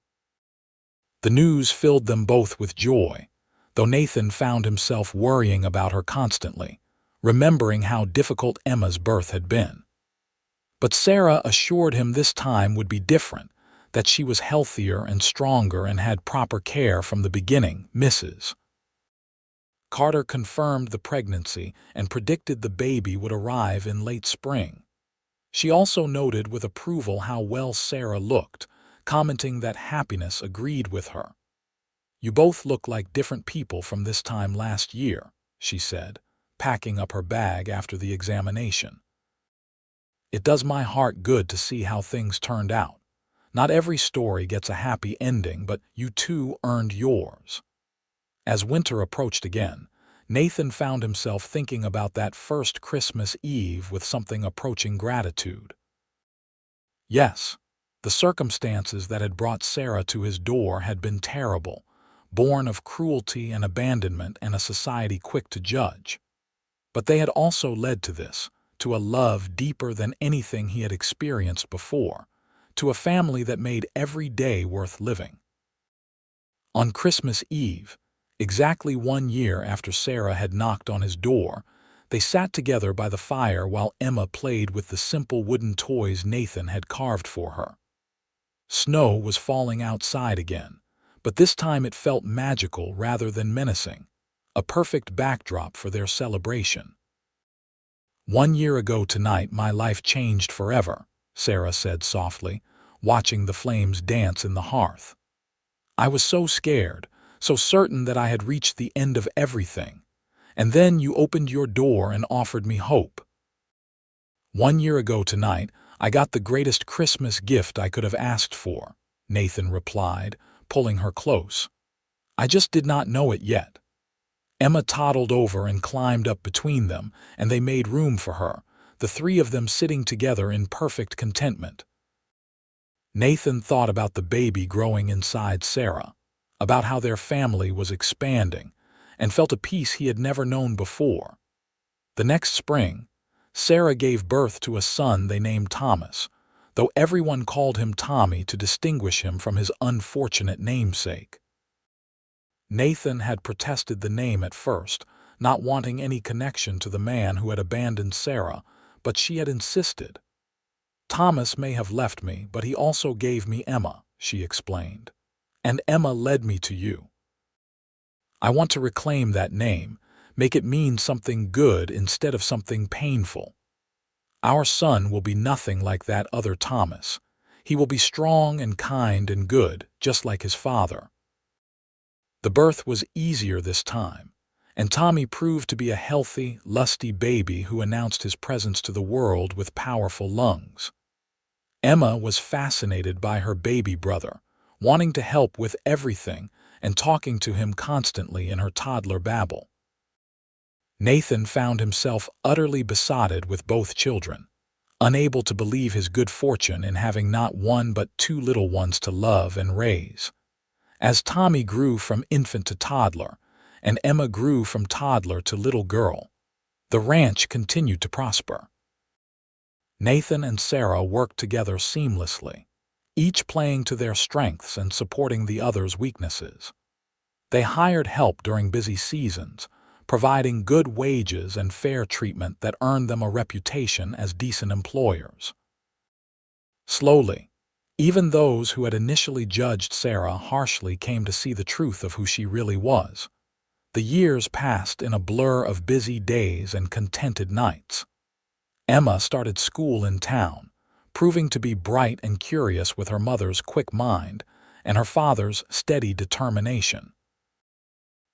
The news filled them both with joy, though Nathan found himself worrying about her constantly, remembering how difficult Emma's birth had been. But Sarah assured him this time would be different, that she was healthier and stronger and had proper care from the beginning, Mrs. Carter confirmed the pregnancy and predicted the baby would arrive in late spring. She also noted with approval how well Sarah looked, commenting that happiness agreed with her. "You both look like different people from this time last year," she said, packing up her bag after the examination. "It does my heart good to see how things turned out. Not every story gets a happy ending, but you two earned yours." As winter approached again, Nathan found himself thinking about that first Christmas Eve with something approaching gratitude. Yes, the circumstances that had brought Sarah to his door had been terrible, born of cruelty and abandonment and a society quick to judge. But they had also led to this, to a love deeper than anything he had experienced before, to a family that made every day worth living. On Christmas Eve, exactly 1 year after Sarah had knocked on his door, they sat together by the fire while Emma played with the simple wooden toys Nathan had carved for her. Snow was falling outside again, but this time it felt magical rather than menacing. a perfect backdrop for their celebration. "1 year ago tonight, my life changed forever," Sarah said softly, watching the flames dance in the hearth. "I was so scared, so certain that I had reached the end of everything. And then you opened your door and offered me hope. 1 year ago tonight, I got the greatest Christmas gift I could have asked for," Nathan replied, pulling her close. "I just did not know it yet." Emma toddled over and climbed up between them, and they made room for her, the three of them sitting together in perfect contentment. Nathan thought about the baby growing inside Sarah, about how their family was expanding, and felt a peace he had never known before. The next spring, Sarah gave birth to a son they named Thomas, though everyone called him Tommy to distinguish him from his unfortunate namesake. Nathan had protested the name at first, not wanting any connection to the man who had abandoned Sarah, but she had insisted. "Thomas may have left me, but he also gave me Emma," she explained. "And Emma led me to you. I want to reclaim that name, make it mean something good instead of something painful. Our son will be nothing like that other Thomas. He will be strong and kind and good, just like his father." The birth was easier this time, and Tommy proved to be a healthy, lusty baby who announced his presence to the world with powerful lungs. Emma was fascinated by her baby brother, wanting to help with everything and talking to him constantly in her toddler babble. Nathan found himself utterly besotted with both children, unable to believe his good fortune in having not one but two little ones to love and raise. As Tommy grew from infant to toddler, and Emma grew from toddler to little girl, the ranch continued to prosper. Nathan and Sarah worked together seamlessly, each playing to their strengths and supporting the other's weaknesses. They hired help during busy seasons, providing good wages and fair treatment that earned them a reputation as decent employers. Slowly, even those who had initially judged Sarah harshly came to see the truth of who she really was. The years passed in a blur of busy days and contented nights. Emma started school in town, proving to be bright and curious with her mother's quick mind and her father's steady determination.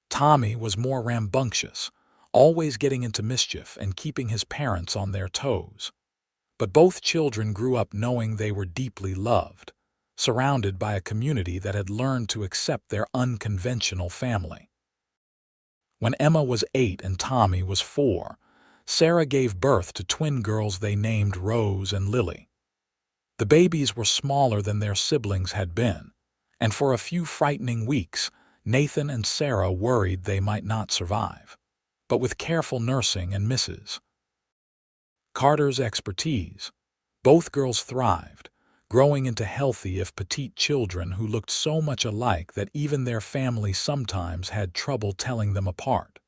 Tommy was more rambunctious, always getting into mischief and keeping his parents on their toes. But both children grew up knowing they were deeply loved, surrounded by a community that had learned to accept their unconventional family. When Emma was 8 and Tommy was 4, Sarah gave birth to twin girls they named Rose and Lily. The babies were smaller than their siblings had been, and for a few frightening weeks, Nathan and Sarah worried they might not survive. But with careful nursing and Mrs. Carter's expertise, both girls thrived, growing into healthy if petite children who looked so much alike that even their family sometimes had trouble telling them apart.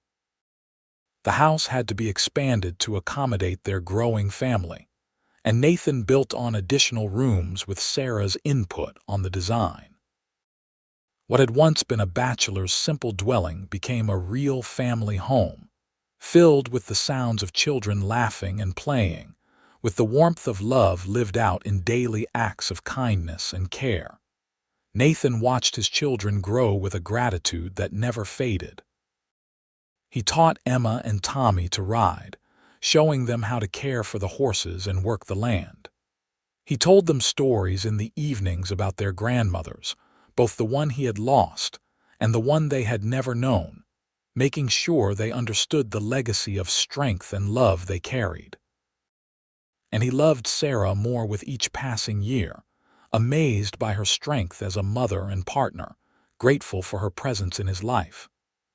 The house had to be expanded to accommodate their growing family, and Nathan built on additional rooms with Sarah's input on the design. What had once been a bachelor's simple dwelling became a real family home, filled with the sounds of children laughing and playing, with the warmth of love lived out in daily acts of kindness and care. Nathan watched his children grow with a gratitude that never faded. He taught Emma and Tommy to ride, showing them how to care for the horses and work the land. He told them stories in the evenings about their grandmothers, both the one he had lost and the one they had never known, making sure they understood the legacy of strength and love they carried. And he loved Sarah more with each passing year, amazed by her strength as a mother and partner, grateful for her presence in his life.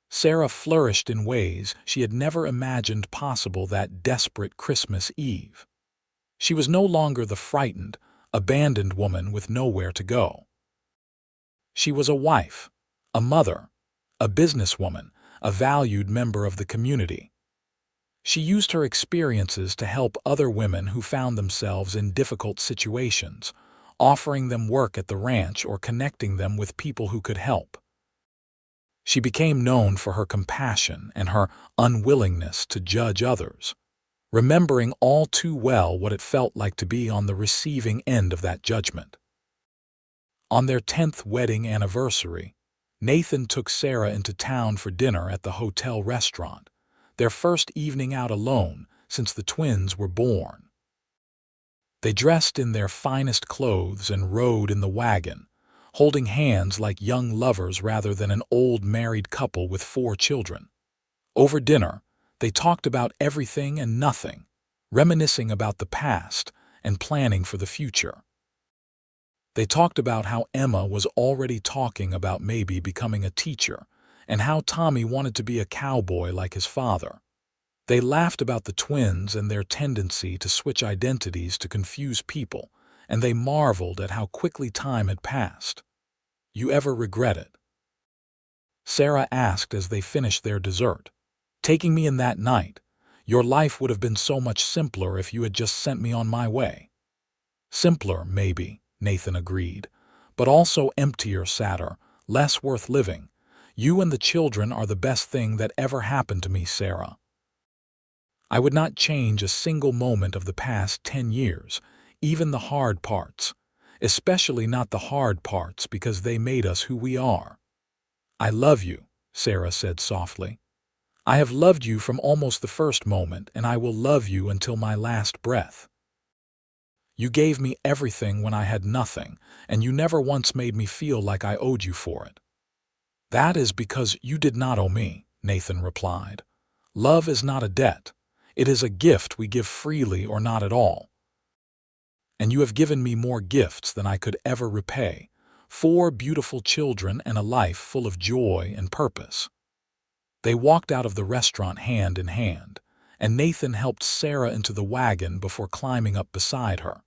Sarah flourished in ways she had never imagined possible that desperate Christmas Eve. She was no longer the frightened, abandoned woman with nowhere to go. She was a wife, a mother, a businesswoman, a valued member of the community. She used her experiences to help other women who found themselves in difficult situations, offering them work at the ranch or connecting them with people who could help. She became known for her compassion and her unwillingness to judge others, remembering all too well what it felt like to be on the receiving end of that judgment. On their 10th wedding anniversary, Nathan took Sarah into town for dinner at the hotel restaurant, their first evening out alone since the twins were born. They dressed in their finest clothes and rode in the wagon, holding hands like young lovers rather than an old married couple with 4 children. Over dinner, they talked about everything and nothing, reminiscing about the past and planning for the future. They talked about how Emma was already talking about maybe becoming a teacher, and how Tommy wanted to be a cowboy like his father. They laughed about the twins and their tendency to switch identities to confuse people, and they marveled at how quickly time had passed. "You ever regret it?" Sarah asked as they finished their dessert. "Taking me in that night. Your life would have been so much simpler if you had just sent me on my way." "Simpler, maybe," Nathan agreed, "but also emptier, sadder, less worth living. You and the children are the best thing that ever happened to me, Sarah. I would not change a single moment of the past 10 years, even the hard parts, especially not the hard parts because they made us who we are." "I love you," Sarah said softly. "I have loved you from almost the first moment, and I will love you until my last breath. You gave me everything when I had nothing, and you never once made me feel like I owed you for it." "That is because you did not owe me," Nathan replied. "Love is not a debt. It is a gift we give freely or not at all. And you have given me more gifts than I could ever repay, 4 beautiful children and a life full of joy and purpose." They walked out of the restaurant hand in hand, and Nathan helped Sarah into the wagon before climbing up beside her.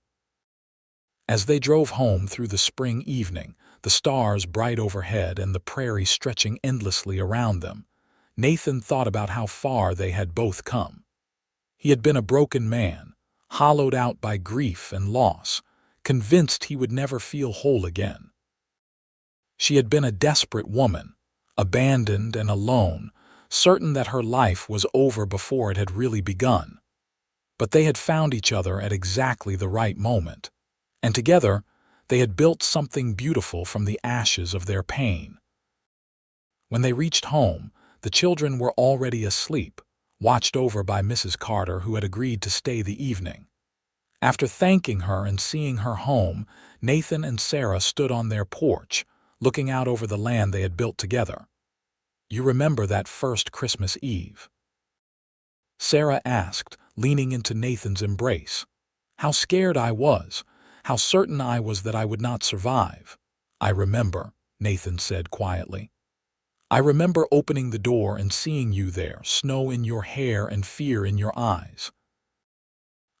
As they drove home through the spring evening, the stars bright overhead and the prairie stretching endlessly around them, Nathan thought about how far they had both come. He had been a broken man, hollowed out by grief and loss, convinced he would never feel whole again. She had been a desperate woman, abandoned and alone, certain that her life was over before it had really begun. But they had found each other at exactly the right moment, and together they had built something beautiful from the ashes of their pain. When they reached home, the children were already asleep, watched over by Mrs. Carter, who had agreed to stay the evening. After thanking her and seeing her home, Nathan and Sarah stood on their porch, looking out over the land they had built together. "You remember that first Christmas Eve?" Sarah asked, leaning into Nathan's embrace. "How scared I was, how certain I was that I would not survive." "I remember," Nathan said quietly. "I remember opening the door and seeing you there, snow in your hair and fear in your eyes.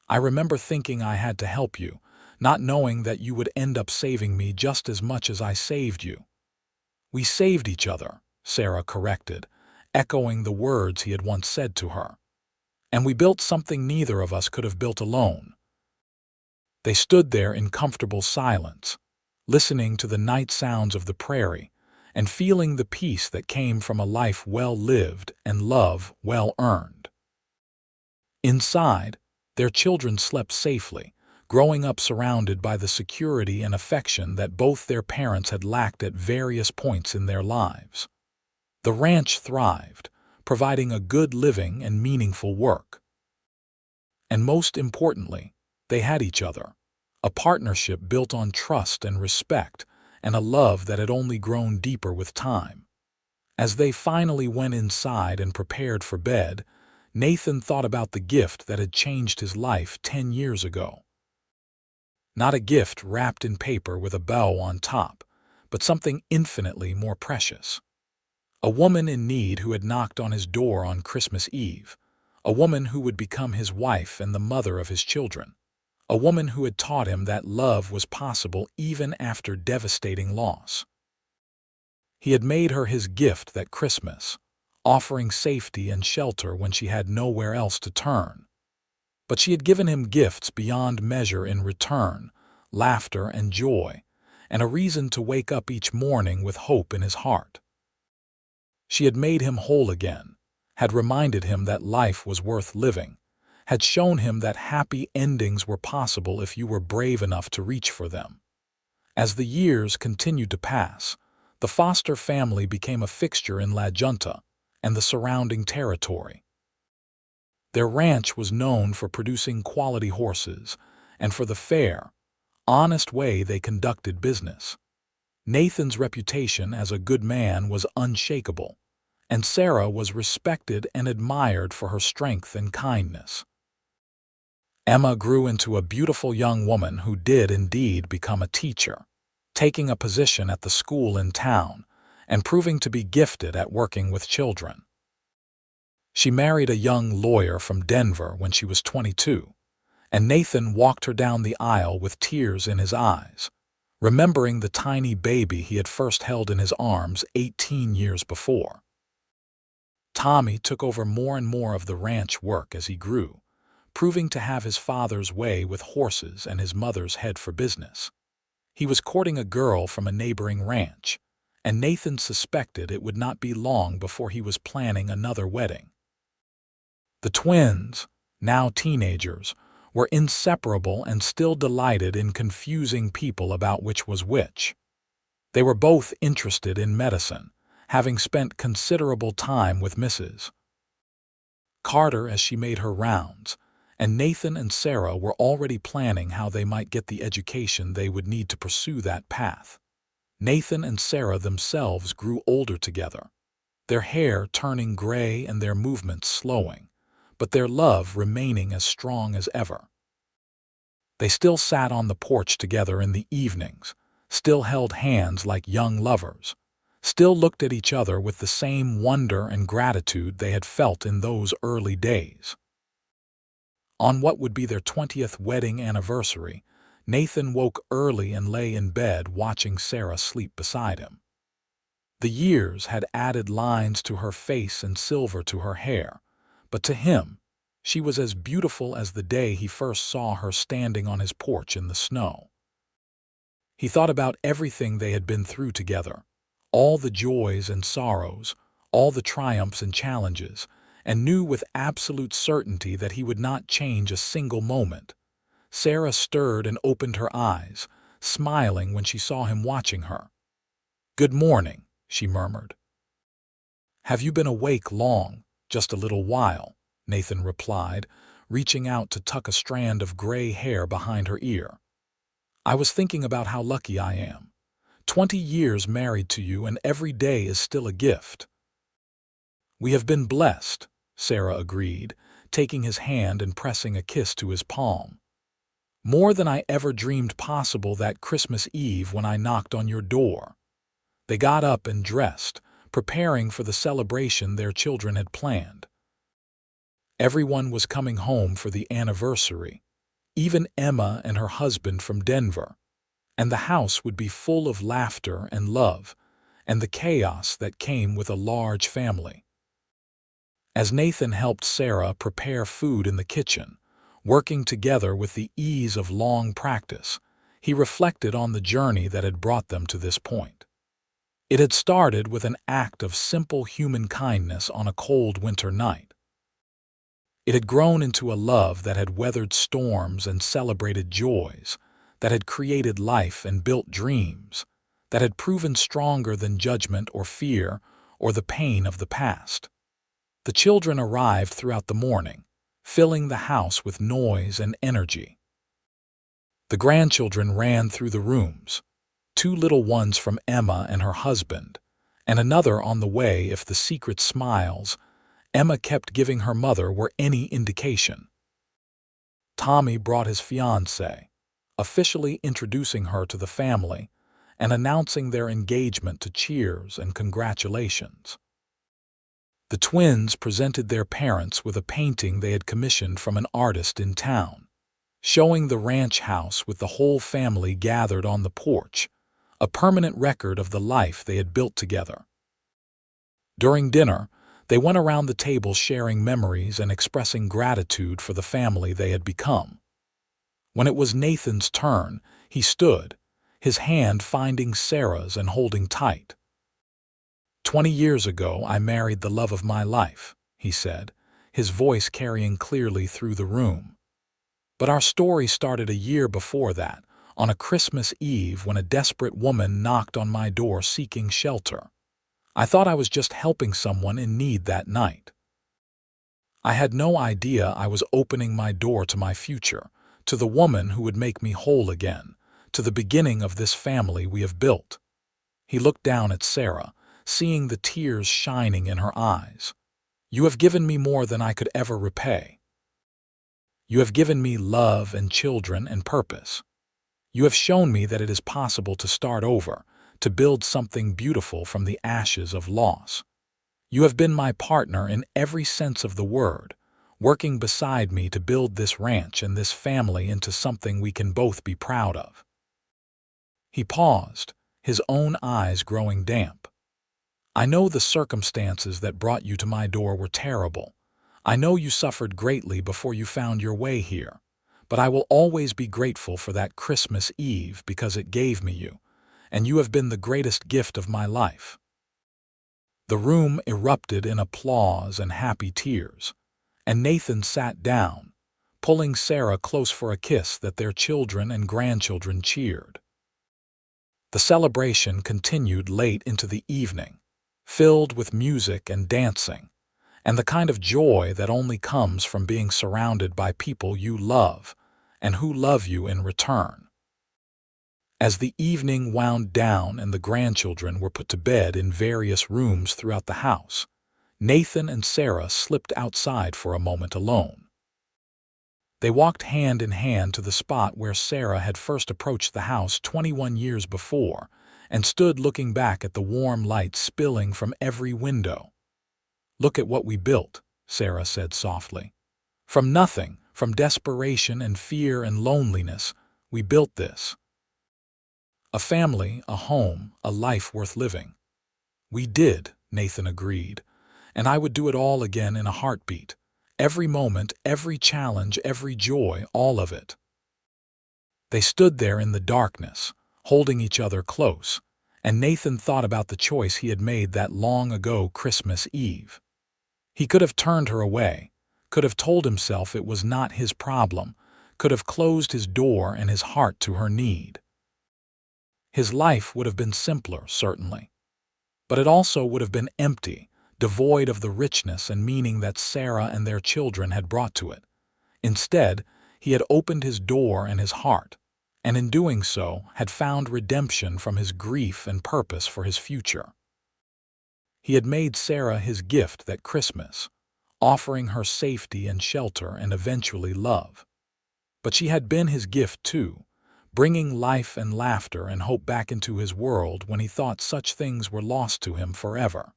I remember thinking I had to help you, not knowing that you would end up saving me just as much as I saved you." "We saved each other," Sarah corrected, echoing the words he had once said to her. "And we built something neither of us could have built alone." They stood there in comfortable silence, listening to the night sounds of the prairie and feeling the peace that came from a life well lived and love well earned. Inside, their children slept safely, growing up surrounded by the security and affection that both their parents had lacked at various points in their lives. The ranch thrived, providing a good living and meaningful work. And most importantly, they had each other, a partnership built on trust and respect, and a love that had only grown deeper with time. As they finally went inside and prepared for bed, Nathan thought about the gift that had changed his life 10 years ago. Not a gift wrapped in paper with a bow on top, but something infinitely more precious. A woman in need who had knocked on his door on Christmas Eve, a woman who would become his wife and the mother of his children, a woman who had taught him that love was possible even after devastating loss. He had made her his gift that Christmas, offering safety and shelter when she had nowhere else to turn. But she had given him gifts beyond measure in return, laughter and joy, and a reason to wake up each morning with hope in his heart. She had made him whole again, had reminded him that life was worth living, had shown him that happy endings were possible if you were brave enough to reach for them. As the years continued to pass, the Foster family became a fixture in La Junta and the surrounding territory. Their ranch was known for producing quality horses and for the fair, honest way they conducted business. Nathan's reputation as a good man was unshakable, and Sarah was respected and admired for her strength and kindness. Emma grew into a beautiful young woman who did indeed become a teacher, taking a position at the school in town and proving to be gifted at working with children. She married a young lawyer from Denver when she was 22, and Nathan walked her down the aisle with tears in his eyes, remembering the tiny baby he had first held in his arms 18 years before. Tommy took over more and more of the ranch work as he grew, proving to have his father's way with horses and his mother's head for business. He was courting a girl from a neighboring ranch, and Nathan suspected it would not be long before he was planning another wedding. The twins, now teenagers, were inseparable and still delighted in confusing people about which was which. They were both interested in medicine, having spent considerable time with Mrs. Carter as she made her rounds, and Nathan and Sarah were already planning how they might get the education they would need to pursue that path. Nathan and Sarah themselves grew older together, their hair turning gray and their movements slowing, but their love remaining as strong as ever. They still sat on the porch together in the evenings, still held hands like young lovers, still looked at each other with the same wonder and gratitude they had felt in those early days. On what would be their 20th wedding anniversary, Nathan woke early and lay in bed watching Sarah sleep beside him. The years had added lines to her face and silver to her hair, but to him, she was as beautiful as the day he first saw her standing on his porch in the snow. He thought about everything they had been through together, all the joys and sorrows, all the triumphs and challenges, and knew with absolute certainty that he would not change a single moment. Sarah stirred and opened her eyes, smiling when she saw him watching her. "Good morning," she murmured. "Have you been awake long?" "Just a little while," Nathan replied, reaching out to tuck a strand of gray hair behind her ear. "I was thinking about how lucky I am. 20 years married to you, and every day is still a gift." "We have been blessed," Sarah agreed, taking his hand and pressing a kiss to his palm. "More than I ever dreamed possible that Christmas Eve when I knocked on your door." They got up and dressed, preparing for the celebration their children had planned. Everyone was coming home for the anniversary, even Emma and her husband from Denver, and the house would be full of laughter and love, and the chaos that came with a large family. As Nathan helped Sarah prepare food in the kitchen, working together with the ease of long practice, he reflected on the journey that had brought them to this point. It had started with an act of simple human kindness on a cold winter night. It had grown into a love that had weathered storms and celebrated joys, that had created life and built dreams, that had proven stronger than judgment or fear or the pain of the past. The children arrived throughout the morning, filling the house with noise and energy. The grandchildren ran through the rooms, 2 little ones from Emma and her husband, and another on the way if the secret smiles Emma kept giving her mother were any indication. Tommy brought his fiancée, officially introducing her to the family and announcing their engagement to cheers and congratulations. The twins presented their parents with a painting they had commissioned from an artist in town, showing the ranch house with the whole family gathered on the porch, a permanent record of the life they had built together. During dinner, they went around the table sharing memories and expressing gratitude for the family they had become. When it was Nathan's turn, he stood, his hand finding Sarah's and holding tight. 20 years ago, I married the love of my life, he said, his voice carrying clearly through the room. But our story started a year before that, on a Christmas Eve when a desperate woman knocked on my door seeking shelter. I thought I was just helping someone in need that night. I had no idea I was opening my door to my future, to the woman who would make me whole again, to the beginning of this family we have built. He looked down at Sarah, seeing the tears shining in her eyes. You have given me more than I could ever repay. You have given me love and children and purpose. You have shown me that it is possible to start over, to build something beautiful from the ashes of loss. You have been my partner in every sense of the word, working beside me to build this ranch and this family into something we can both be proud of. He paused, his own eyes growing damp. I know the circumstances that brought you to my door were terrible. I know you suffered greatly before you found your way here, but I will always be grateful for that Christmas Eve because it gave me you, and you have been the greatest gift of my life. The room erupted in applause and happy tears, and Nathan sat down, pulling Sarah close for a kiss that their children and grandchildren cheered. The celebration continued late into the evening, filled with music and dancing, and the kind of joy that only comes from being surrounded by people you love and who love you in return. As the evening wound down and the grandchildren were put to bed in various rooms throughout the house, Nathan and Sarah slipped outside for a moment alone. They walked hand in hand to the spot where Sarah had first approached the house 21 years before and stood looking back at the warm light spilling from every window. Look at what we built, Sarah said softly. From nothing, from desperation and fear and loneliness, we built this. A family, a home, a life worth living. We did, Nathan agreed, and I would do it all again in a heartbeat. Every moment, every challenge, every joy, all of it. They stood there in the darkness, holding each other close, and Nathan thought about the choice he had made that long ago Christmas Eve. He could have turned her away, could have told himself it was not his problem, could have closed his door and his heart to her need. His life would have been simpler, certainly, but it also would have been empty, devoid of the richness and meaning that Sarah and their children had brought to it. Instead, he had opened his door and his heart, and in doing so had found redemption from his grief and purpose for his future. He had made Sarah his gift that Christmas, offering her safety and shelter and eventually love. But she had been his gift too, bringing life and laughter and hope back into his world when he thought such things were lost to him forever.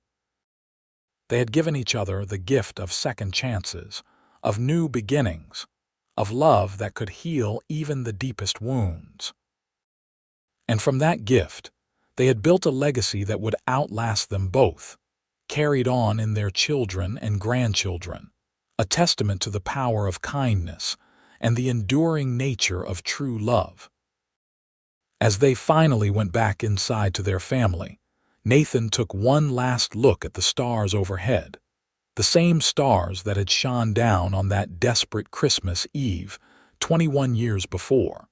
They had given each other the gift of second chances, of new beginnings, of love that could heal even the deepest wounds. And from that gift, they had built a legacy that would outlast them both, carried on in their children and grandchildren, a testament to the power of kindness and the enduring nature of true love. As they finally went back inside to their family, Nathan took one last look at the stars overhead, the same stars that had shone down on that desperate Christmas Eve 21 years before.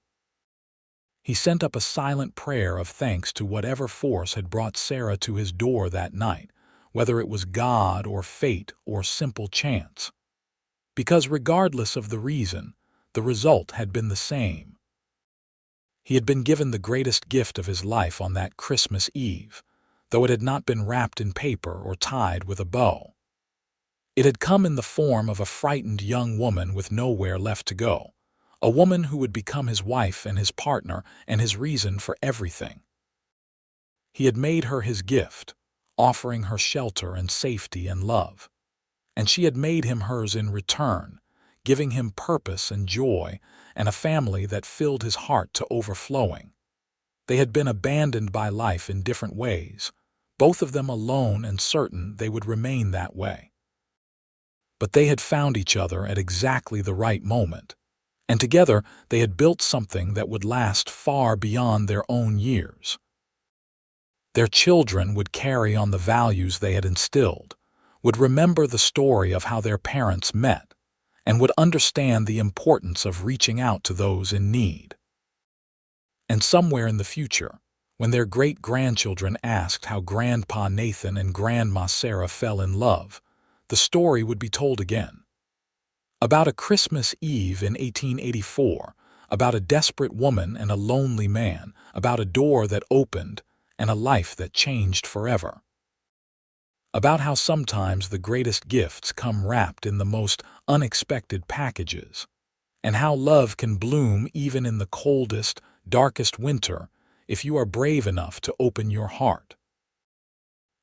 He sent up a silent prayer of thanks to whatever force had brought Sarah to his door that night, whether it was God or fate or simple chance. Because regardless of the reason, the result had been the same. He had been given the greatest gift of his life on that Christmas Eve, though it had not been wrapped in paper or tied with a bow. It had come in the form of a frightened young woman with nowhere left to go, a woman who would become his wife and his partner and his reason for everything. He had made her his gift, offering her shelter and safety and love, and she had made him hers in return, giving him purpose and joy and a family that filled his heart to overflowing. They had been abandoned by life in different ways, both of them alone and certain they would remain that way. But they had found each other at exactly the right moment, and together they had built something that would last far beyond their own years. Their children would carry on the values they had instilled, would remember the story of how their parents met, and would understand the importance of reaching out to those in need. And somewhere in the future, when their great-grandchildren asked how Grandpa Nathan and Grandma Sarah fell in love, the story would be told again. About a Christmas Eve in 1884, about a desperate woman and a lonely man, about a door that opened and a life that changed forever. About how sometimes the greatest gifts come wrapped in the most unexpected packages, and how love can bloom even in the coldest, darkest winter if you are brave enough to open your heart.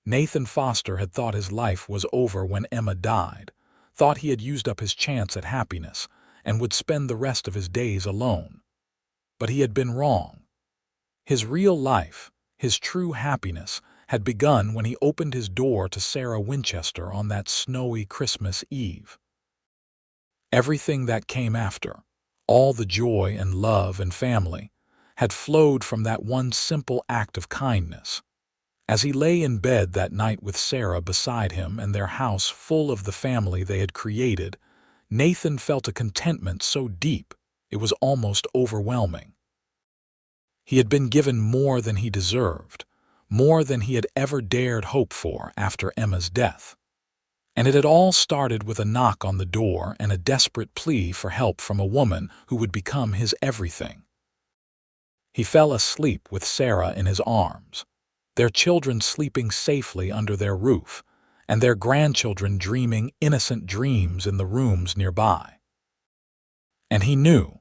Nathan Foster had thought his life was over when Emma died, thought he had used up his chance at happiness and would spend the rest of his days alone. But he had been wrong. His real life, his true happiness, had begun when he opened his door to Sarah Winchester on that snowy Christmas Eve. Everything that came after, all the joy and love and family, had flowed from that one simple act of kindness. As he lay in bed that night with Sarah beside him and their house full of the family they had created, Nathan felt a contentment so deep it was almost overwhelming. He had been given more than he deserved, more than he had ever dared hope for after Emma's death. And it had all started with a knock on the door and a desperate plea for help from a woman who would become his everything. He fell asleep with Sarah in his arms, their children sleeping safely under their roof, and their grandchildren dreaming innocent dreams in the rooms nearby. And he knew,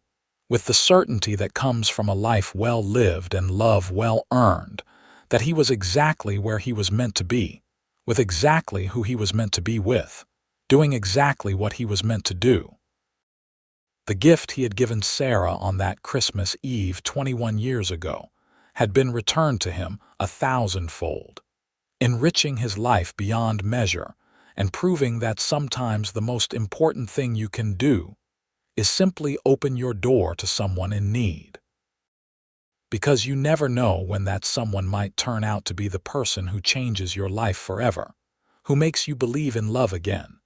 with the certainty that comes from a life well lived and love well earned, that he was exactly where he was meant to be, with exactly who he was meant to be with, doing exactly what he was meant to do. The gift he had given Sarah on that Christmas Eve 21 years ago had been returned to him 1,000-fold, enriching his life beyond measure and proving that sometimes the most important thing you can do is simply open your door to someone in need. Because you never know when that someone might turn out to be the person who changes your life forever, who makes you believe in love again,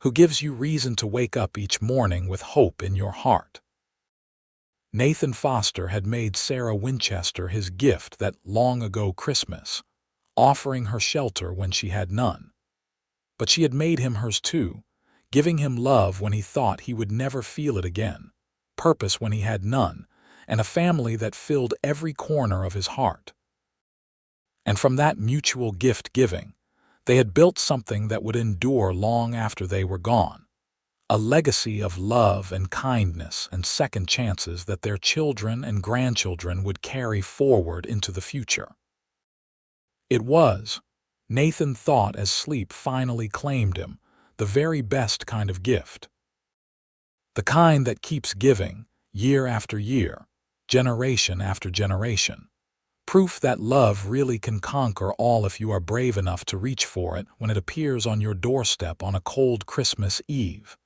who gives you reason to wake up each morning with hope in your heart. Nathan Foster had made Sarah Winchester his gift that long ago Christmas, offering her shelter when she had none. But she had made him hers too, giving him love when he thought he would never feel it again, purpose when he had none, and a family that filled every corner of his heart. And from that mutual gift-giving, they had built something that would endure long after they were gone, a legacy of love and kindness and second chances that their children and grandchildren would carry forward into the future. It was, Nathan thought as sleep finally claimed him, the very best kind of gift. The kind that keeps giving, year after year, generation after generation. Proof that love really can conquer all if you are brave enough to reach for it when it appears on your doorstep on a cold Christmas Eve,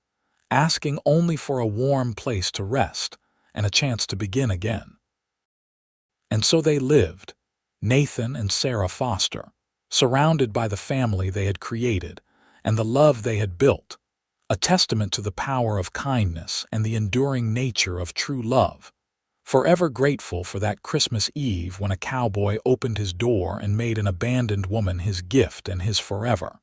asking only for a warm place to rest and a chance to begin again. And so they lived, Nathan and Sarah Foster, surrounded by the family they had created and the love they had built, a testament to the power of kindness and the enduring nature of true love, forever grateful for that Christmas Eve when a cowboy opened his door and made an abandoned woman his gift and his forever.